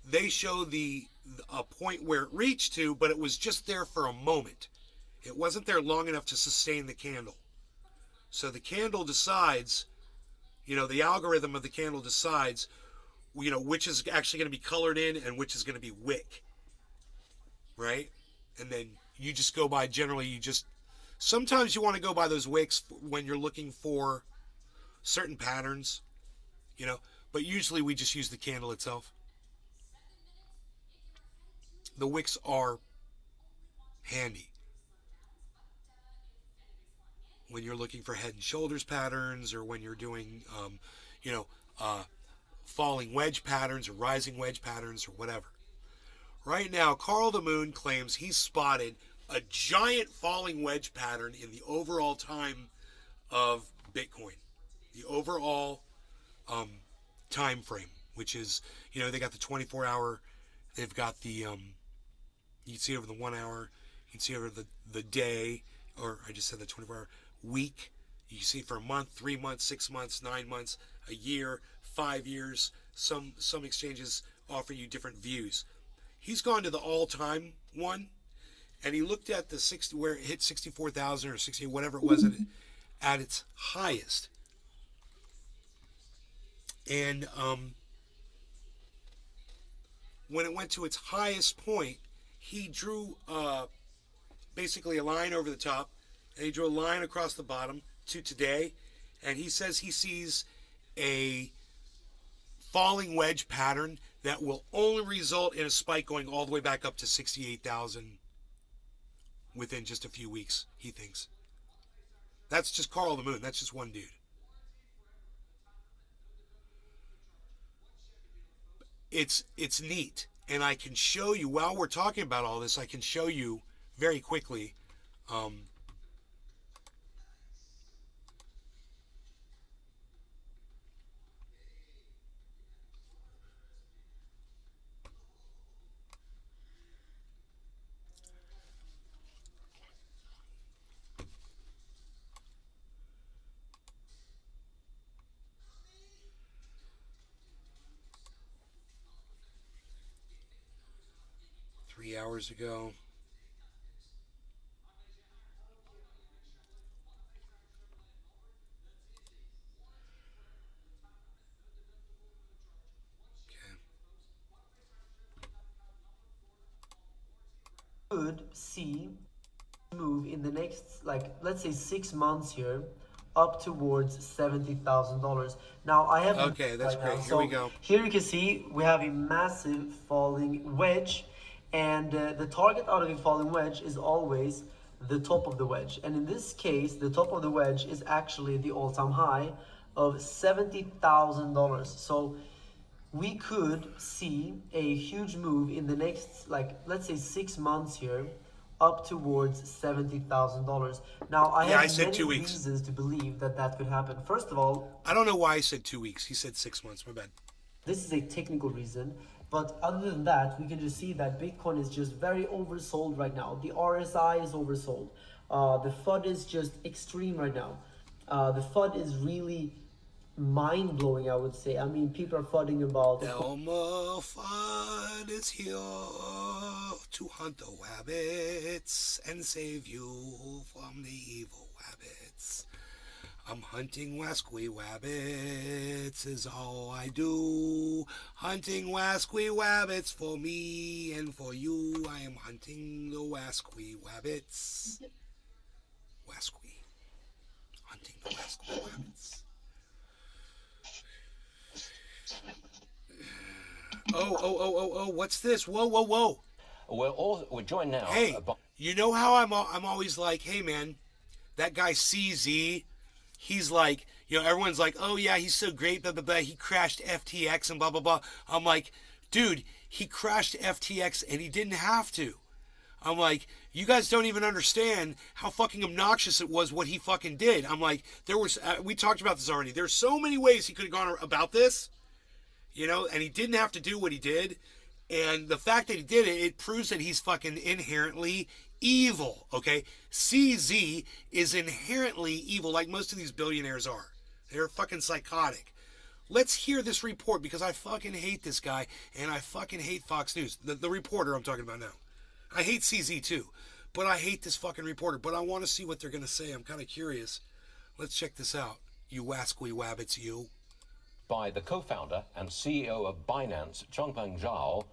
A: they show a point where it reached to, but it was just there for a moment. It wasn't there long enough to sustain the candle. So the candle decides, the algorithm of the candle decides, which is actually going to be colored in and which is going to be wick. Right? And then you just go by, generally, sometimes you want to go by those wicks when you're looking for certain patterns, but usually we just use the candle itself. The wicks are handy when you're looking for head and shoulders patterns, or when you're doing, falling wedge patterns or rising wedge patterns or whatever. Right now, Carl the Moon claims he's spotted a giant falling wedge pattern in the overall time of Bitcoin. The overall time frame, which is, they got the 24-hour, they've got the, you can see over the 1 hour, you can see over the day, or I just said the 24-hour week. You can see for a month, 3 months, 6 months, 9 months, a year, 5 years. Some exchanges offer you different views. He's gone to the all-time one, and he looked at the 60, where it hit 64,000 or 60, whatever it was at its highest. And when it went to its highest point, he drew basically a line over the top, and he drew a line across the bottom to today, and he says he sees a falling wedge pattern that will only result in a spike going all the way back up to 68,000 within just a few weeks, he thinks. That's just Carl the Moon. That's just one dude. It's neat, and I can show you, while we're talking about all this, I can show you very quickly 3 hours ago.
D: Could see move in the next, like, let's say 6 months here, up towards $70,000. Now I have
A: Okay, that's
D: right
A: great.
D: now.
A: Here
D: So
A: we go.
D: here you can see we have a massive falling wedge, and the target out of a falling wedge is always the top of the wedge. And in this case, the top of the wedge is actually the all-time high of $70,000. So we could see a huge move in the next, like, let's say 6 months here, up towards $70,000. Now I
A: Yeah, I
D: have
A: said
D: many
A: 2 weeks.
D: reasons to believe that that could happen. First of all,
A: I don't know why I said 2 weeks. He said 6 months. My bad.
D: this is a technical reason, but other than that, we can just see that Bitcoin is just very oversold right now. The RSI is oversold. The FUD is just extreme right now. The FUD is really mind-blowing, I would say. I mean, people are FUDding about
A: Elmer Fudd is here to hunt the rabbits and save you from the evil rabbits. I'm hunting wasquy rabbits is all I do. Hunting wasquy rabbits for me and for you. I am hunting the wasquy rabbits. Wasqui. Hunting the Wasqui rabbits. Oh, what's this? Whoa.
E: We're joined now.
A: Hey, you know how I'm always like, hey man, that guy CZ, he's like, you know, everyone's like, oh yeah, he's so great, blah, blah, blah. He crashed FTX and blah, blah, blah. I'm like, dude, he crashed FTX and he didn't have to. I'm like, you guys don't even understand how fucking obnoxious it was what he fucking did. I'm like, we talked about this already. There's so many ways he could have gone about this, you know, and he didn't have to do what he did. And the fact that he did it, it proves that he's fucking inherently evil, okay? CZ is inherently evil, like most of these billionaires are. They're fucking psychotic. Let's hear this report, because I fucking hate this guy, and I fucking hate Fox News. The reporter I'm talking about now. I hate CZ too, but I hate this fucking reporter. But I want to see what they're going to say. I'm kind of curious. Let's check this out. You wasqui wabbits, you.
E: By the co-founder and CEO of Binance, Changpeng Zhao,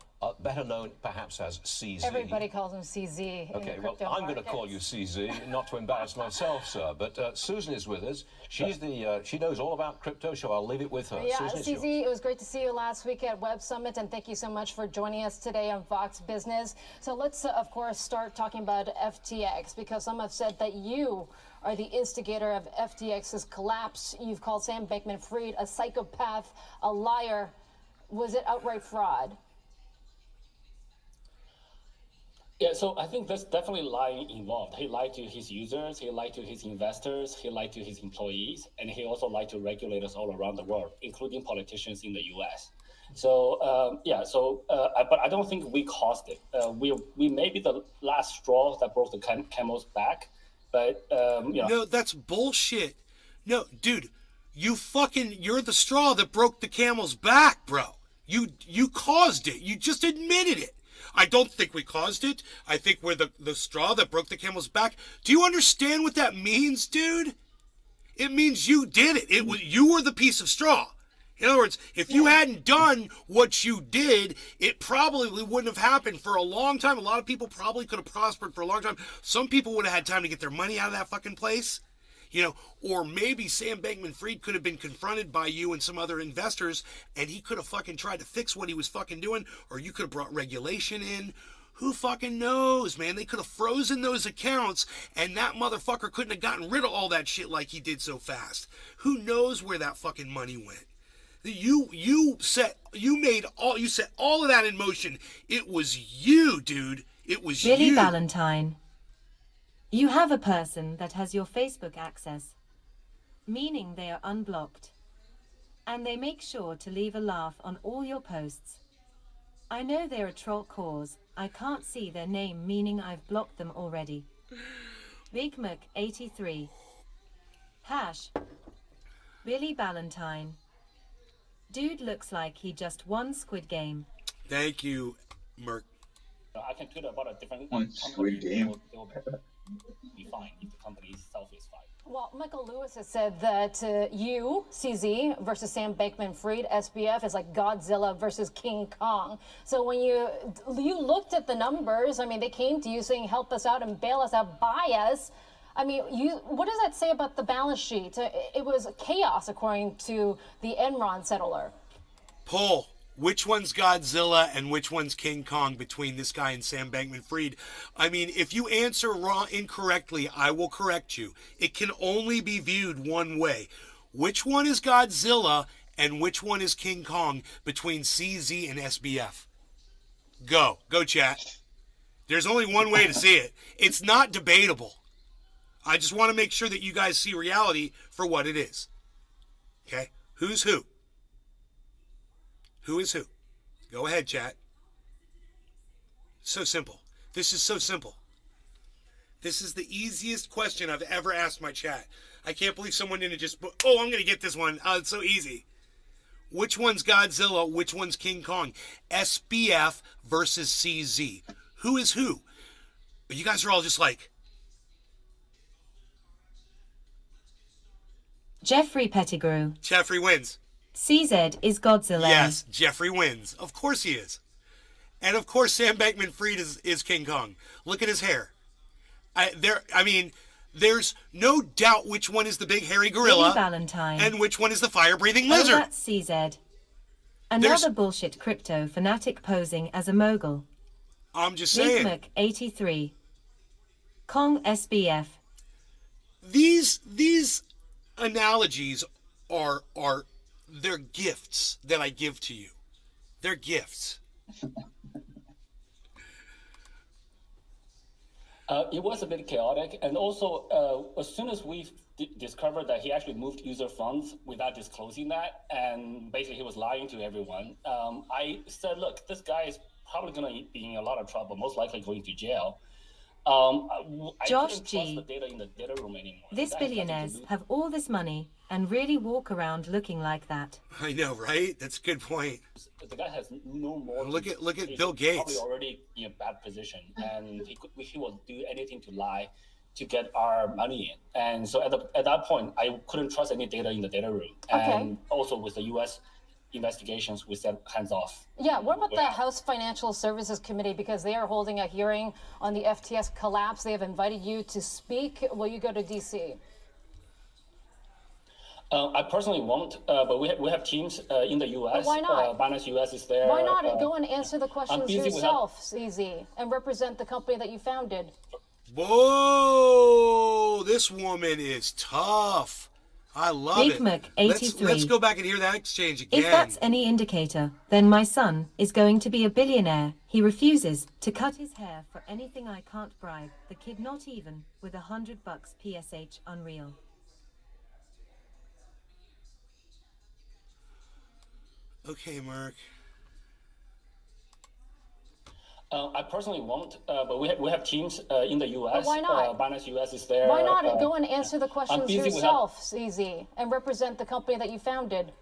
E: better known perhaps as CZ.
F: Everybody calls him CZ.
E: Okay, well, I'm going to call you CZ, not to embarrass myself, sir. But Susan is with us. She knows all about crypto, so I'll leave it with her.
F: Yeah,
E: Susan,
F: CZ, it was great to see you last week at Web Summit, and thank you so much for joining us today on Fox Business. So let's, of course, start talking about FTX, because some have said that you are the instigator of FTX's collapse. You've called Sam Bankman-Fried a psychopath, a liar. Was it outright fraud?
G: Yeah, so I think there's definitely lying involved. He lied to his users, he lied to his investors, he lied to his employees, and he also lied to regulators all around the world, including politicians in the U.S. So but I don't think we caused it. We may be the last straw that broke the camel's back, but
A: No, that's bullshit. No, dude, you're the straw that broke the camel's back, bro. You caused it. You just admitted it. I don't think we caused it. I think we're the straw that broke the camel's back. Do you understand what that means, dude? It means you did it. You were the piece of straw. In other words, if you hadn't done what you did, it probably wouldn't have happened for a long time. A lot of people probably could have prospered for a long time. Some people would have had time to get their money out of that fucking place. You know, or maybe Sam Bankman-Fried could have been confronted by you and some other investors, and he could have fucking tried to fix what he was fucking doing, or you could have brought regulation in. Who fucking knows, man? They could have frozen those accounts, and that motherfucker couldn't have gotten rid of all that shit like he did so fast. Who knows where that fucking money went? You set all of that in motion. It was you, dude. It was
B: Billy
A: you.
B: Valentine. You have a person that has your Facebook access, meaning they are unblocked. And they make sure to leave a laugh on all your posts. I know they're a troll cause. I can't see their name, meaning I've blocked them already. Big Mac 83. Hash. Billy Valentine. Dude looks like he just won Squid Game.
A: Thank you, Merc.
G: I can tweet about a different
C: One Squid Game.
G: They'll be fine if the company itself is fine.
F: Well, Michael Lewis has said that you, CZ, versus Sam Bankman-Fried, SBF, is like Godzilla versus King Kong. So when you looked at the numbers, I mean, they came to you saying, help us out and bail us out, buy us. I mean, what does that say about the balance sheet? It was chaos, according to the Enron settler.
A: Poll. Which one's Godzilla and which one's King Kong between this guy and Sam Bankman-Fried? I mean, if you answer wrong incorrectly, I will correct you. It can only be viewed one way. Which one is Godzilla and which one is King Kong between CZ and SBF? Go chat. There's only one way to see it. It's not debatable. I just want to make sure that you guys see reality for what it is. Okay? Who's who? Who is who? Go ahead, chat. So simple. This is so simple. This is the easiest question I've ever asked my chat. I can't believe someone didn't just, I'm going to get this one. Oh, it's so easy. Which one's Godzilla? Which one's King Kong? SBF versus CZ. Who is who? But you guys are all just like,
B: Jeffrey Pettigrew.
A: Jeffrey wins.
B: CZ is Godzilla.
A: Yes, Jeffrey wins. Of course he is. And of course Sam Bankman-Fried is King Kong. Look at his hair. There's no doubt which one is the big hairy
B: Billy
A: gorilla
B: Valentine.
A: and which one is the fire-breathing
B: Oh,
A: lizard.
B: that's CZ. Another
A: There's-
B: bullshit crypto fanatic posing as a mogul.
A: I'm just saying.
B: Big 83. Kong SBF.
A: These analogies are they're gifts that I give to you. They're gifts.
G: It was a bit chaotic, and also as soon as we discovered that he actually moved user funds without disclosing that, and basically he was lying to everyone, I said, look, this guy is probably going to be in a lot of trouble, most likely going to jail. I
B: Josh
G: couldn't trust
B: G.
G: the data in the data room anymore.
B: This
G: The guy has nothing to
B: billionaires
G: lose.
B: have all this money and really walk around looking like that.
A: I know, right? That's a good point.
G: The guy has no more.
A: Look
G: to-
A: at
G: he's
A: Bill Gates.
G: Probably already in a bad position, and he will do anything to lie to get our money in. And so at that point, I couldn't trust any data in the data room.
F: Okay.
G: And also with the U.S. investigations, we said hands off.
F: Yeah, what about the
G: Wow.
F: House Financial Services Committee? Because they are holding a hearing on the FTX collapse. They have invited you to speak. Will you go to D.C.?
G: I personally won't, but we have teams in the U.S.
F: why not?
G: Binance U.S. is there.
F: Why not go and answer the questions
G: busy with
F: yourself, CZ, and represent the company that you founded?
A: Whoa, this woman is tough. I love
B: Big
A: it.
B: Mac
A: Let's
B: 83.
A: go back and hear that exchange again.
B: If that's any indicator, then my son is going to be a billionaire. He refuses to cut his hair for anything I can't bribe. The kid not even with $100 PSH unreal.
A: Okay, Mark.
G: I personally won't, but we have teams in the U.S.
F: why not?
G: Binance U.S. is there.
F: Why not go and answer the questions
G: busy with
F: yourself, CZ, and represent the company that you founded?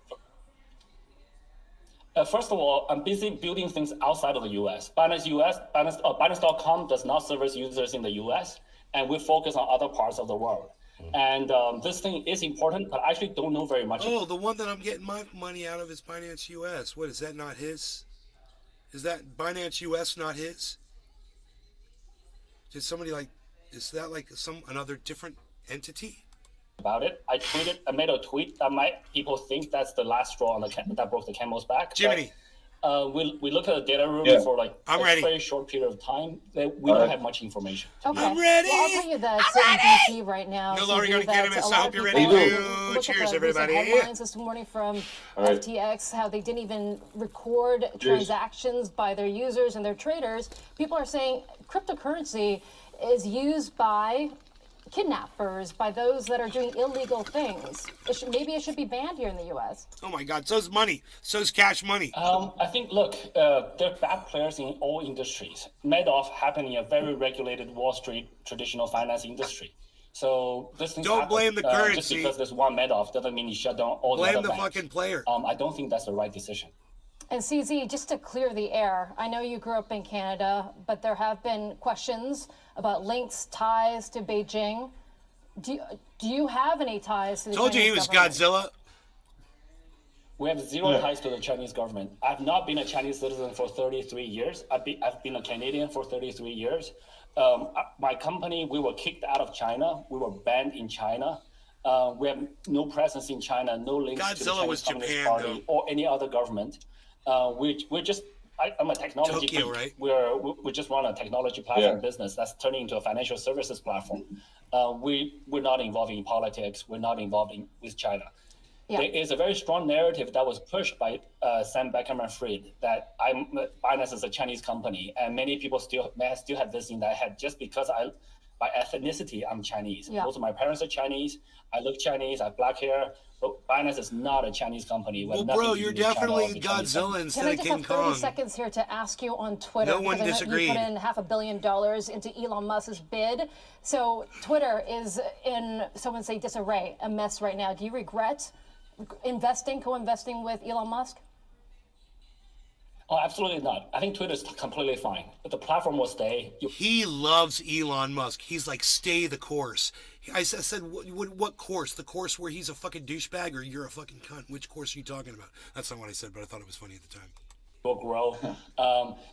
G: First of all, I'm busy building things outside of the U.S. Binance.com does not service users in the U.S., and we focus on other parts of the world. And this thing is important, but I actually don't know very much.
A: Oh, the one that I'm getting my money out of is Binance US. What, is that not his? Is that Binance US not his? Did somebody is that like another different entity?
G: About it. I made a tweet that people think that's the last straw on that broke the camel's back.
A: Jiminy.
G: But, we look at the data room
C: Yeah.
G: for like
A: I'm
G: a
A: ready.
G: very short period of time. We don't have much information.
F: Okay.
A: I'm ready.
F: Well, I'll tell you that in DC right now.
A: No longer
F: CZ,
A: gonna get
F: that
A: him,
F: a
A: so I
F: lot
A: hope
F: of
A: you're
F: people
A: ready
C: to.
F: look at
A: Cheers,
F: the recent
A: everybody.
F: headlines this morning from
C: All right.
F: FTX, how they didn't even record transactions by their users and their traders. People are saying cryptocurrency is used by kidnappers, by those that are doing illegal things. Maybe it should be banned here in the U.S.
A: Oh my God, so's money. So's cash money.
G: I think, look, there are bad players in all industries. Madoff happened in a very regulated Wall Street traditional finance industry. So this thing
A: Don't blame the
G: Just
A: currency.
G: because there's one Madoff doesn't mean you shut down all
A: Blame
G: the other
A: the
G: banks.
A: fucking player.
G: I don't think that's the right decision.
F: And CZ, just to clear the air, I know you grew up in Canada, but there have been questions about links, ties to Beijing. Do you have any ties to the
A: Told you he
F: Chinese
A: was
F: government?
A: Godzilla.
G: We have zero
C: Yeah.
G: ties to the Chinese government. I've not been a Chinese citizen for 33 years. I've been a Canadian for 33 years. My company, we were kicked out of China. We were banned in China. We have no presence in China, no links to the
A: Godzilla
G: Chinese
A: was
G: Communist
A: Japan,
G: Party or any other government. We're just, I'm a technology
A: Tokyo,
G: geek.
A: right?
G: We just run a technology platform
C: Yeah.
G: business that's turning into a financial services platform. We're not involved in politics. We're not involved with China.
F: Yeah.
G: There is a very strong narrative that was pushed by Sam Beckman-Fried that Binance is a Chinese company, and many people still have this in their head just because by ethnicity I'm Chinese.
F: Yeah.
G: Both of my parents are Chinese. I look Chinese. I have black hair. But Binance is not a Chinese company. We have
A: Well,
G: nothing
A: bro,
G: to
A: you're
G: do with China or
A: definitely
G: the Chinese government.
A: Godzilla
F: Can
A: instead
F: I
A: of
F: just
A: King
F: have 30
A: Kong.
F: seconds here to ask you on Twitter?
A: No one
F: because I know
A: disagreed.
F: You put in $500 million into Elon Musk's bid. So Twitter is in, someone say, disarray, a mess right now. Do you regret co-investing with Elon Musk?
G: Oh, absolutely not. I think Twitter is completely fine. But the platform will stay.
A: He loves Elon Musk. He's like, stay the course. I said, what course? The course where he's a fucking douchebag or you're a fucking cunt? Which course are you talking about? That's not what I said, but I thought it was funny at the time.
G: will grow.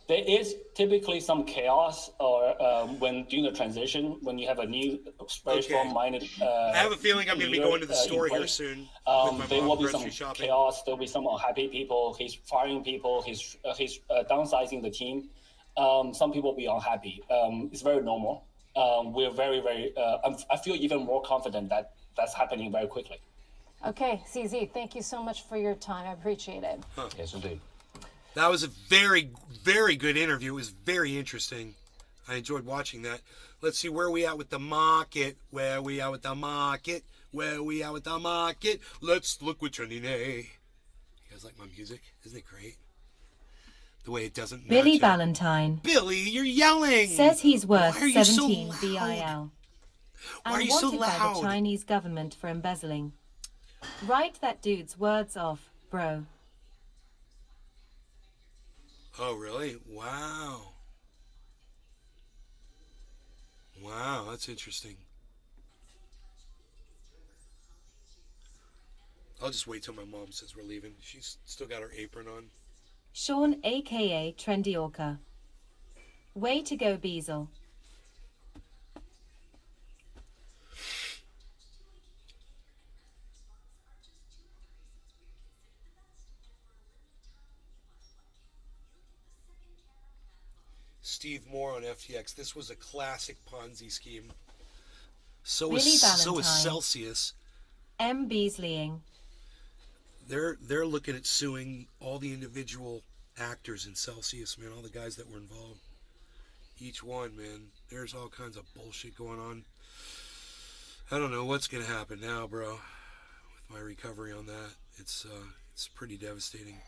G: There is typically some chaos, or when during the transition, when you have a new, very strong-minded.
A: I have a feeling I'm going to be going to the store here soon with my
G: There
A: mom
G: will be some
A: grocery shopping.
G: chaos. There will be some unhappy people. He's firing people. He's downsizing the team. Some people will be unhappy. It's very normal. We're very, very. I feel even more confident that that's happening very quickly.
F: Okay, CZ, thank you so much for your time. I appreciate it.
E: Yes, indeed.
A: That was a very, very good interview. It was very interesting. I enjoyed watching that. Let's see, where are we at with the market? Where are we at with the market? Where are we at with the market? Let's look what's trending today. You guys like my music? Isn't it great? The way it doesn't
B: Billy
A: match up.
B: Valentine
A: Billy, you're yelling.
B: says he's worth
A: Why are you so
B: 17
A: loud?
B: BIL
A: Why are
B: and
A: you so
B: wanted by the
A: loud?
B: Chinese government for embezzling. Write that dude's words off, bro.
A: Oh, really? Wow. Wow, that's interesting. I'll just wait till my mom says we're leaving. She's still got her apron on.
B: Sean aka Trendy Orca. Way to go, Beezle.
A: Steve Moore on FTX. This was a classic Ponzi scheme. So
B: Billy
A: is
B: Valentine.
A: Celsius.
B: M. Beasleying.
A: They're looking at suing all the individual actors in Celsius, man. All the guys that were involved. Each one, man. There's all kinds of bullshit going on. I don't know what's gonna happen now, bro. With my recovery on that, it's pretty devastating.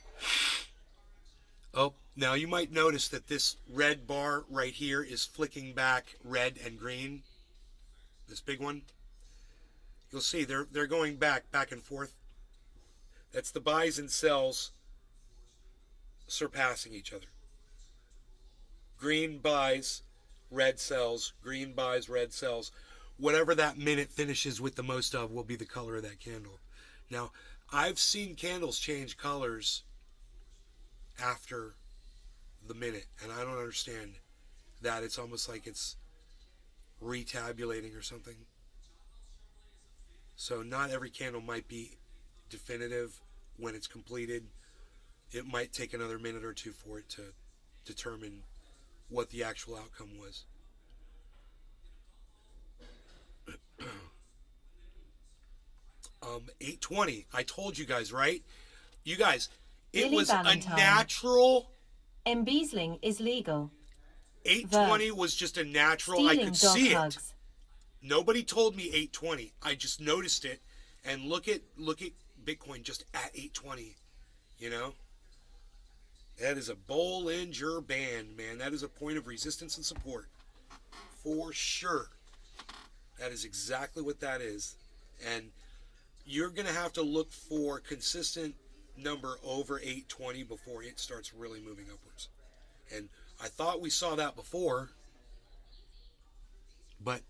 A: Oh, now you might notice that this red bar right here is flicking back red and green. This big one. You'll see they're going back and forth. That's the buys and sells surpassing each other. Green buys, red sells, green buys, red sells. Whatever that minute finishes with the most of will be the color of that candle. Now, I've seen candles change colors after the minute, and I don't understand that. It's almost like it's retabulating or something. So not every candle might be definitive when it's completed. It might take another minute or two for it to determine what the actual outcome was. 820. I told you guys, right? You guys, it
B: Billy
A: was
B: Valentine.
A: a natural.
B: Embezzling is legal.
A: 820 was just a natural. I
B: Stealing
A: could
B: dog
A: see it.
B: hugs.
A: Nobody told me 820. I just noticed it, and look at Bitcoin just at 820. You know, that is a Bollinger Band, man. That is a point of resistance and support, for sure. That is exactly what that is, and you're gonna have to look for consistent number over 820 before it starts really moving upwards. And I thought we saw that before, but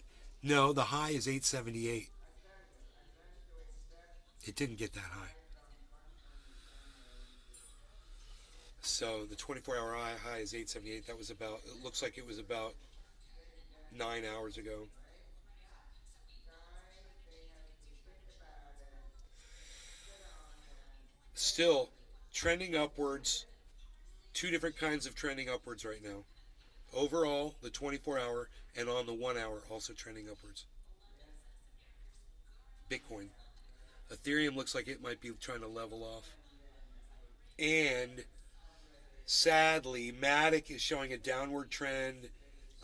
A: no, the high is 878. It didn't get that high. So the 24-hour high is 878. That was about, it looks like it was about 9 hours ago. Still trending upwards. Two different kinds of trending upwards right now. Overall, the 24-hour, and on the 1 hour, also trending upwards. Bitcoin. Ethereum looks like it might be trying to level off. And sadly, Matic is showing a downward trend.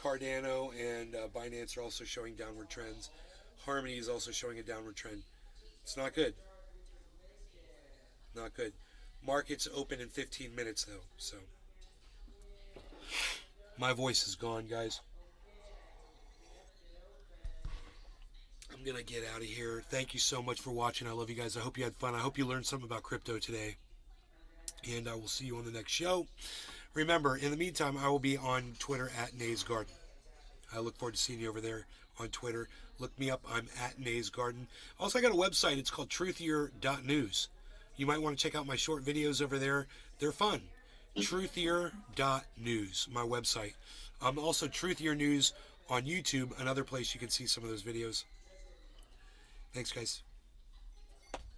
A: Cardano and Binance are also showing downward trends. Harmony is also showing a downward trend. It's not good. Not good. Markets open in 15 minutes, though, so. My voice is gone, guys. I'm going to get out of here. Thank you so much for watching. I love you guys. I hope you had fun. I hope you learned something about crypto today. And I will see you on the next show. Remember, in the meantime, I will be on Twitter at Nays Garden. I look forward to seeing you over there on Twitter. Look me up. I'm at Nays Garden. Also, I got a website. It's called truthier.news. You might want to check out my short videos over there. They're fun. truthier.news, my website. Also, Truthier News on YouTube, another place you can see some of those videos. Thanks, guys.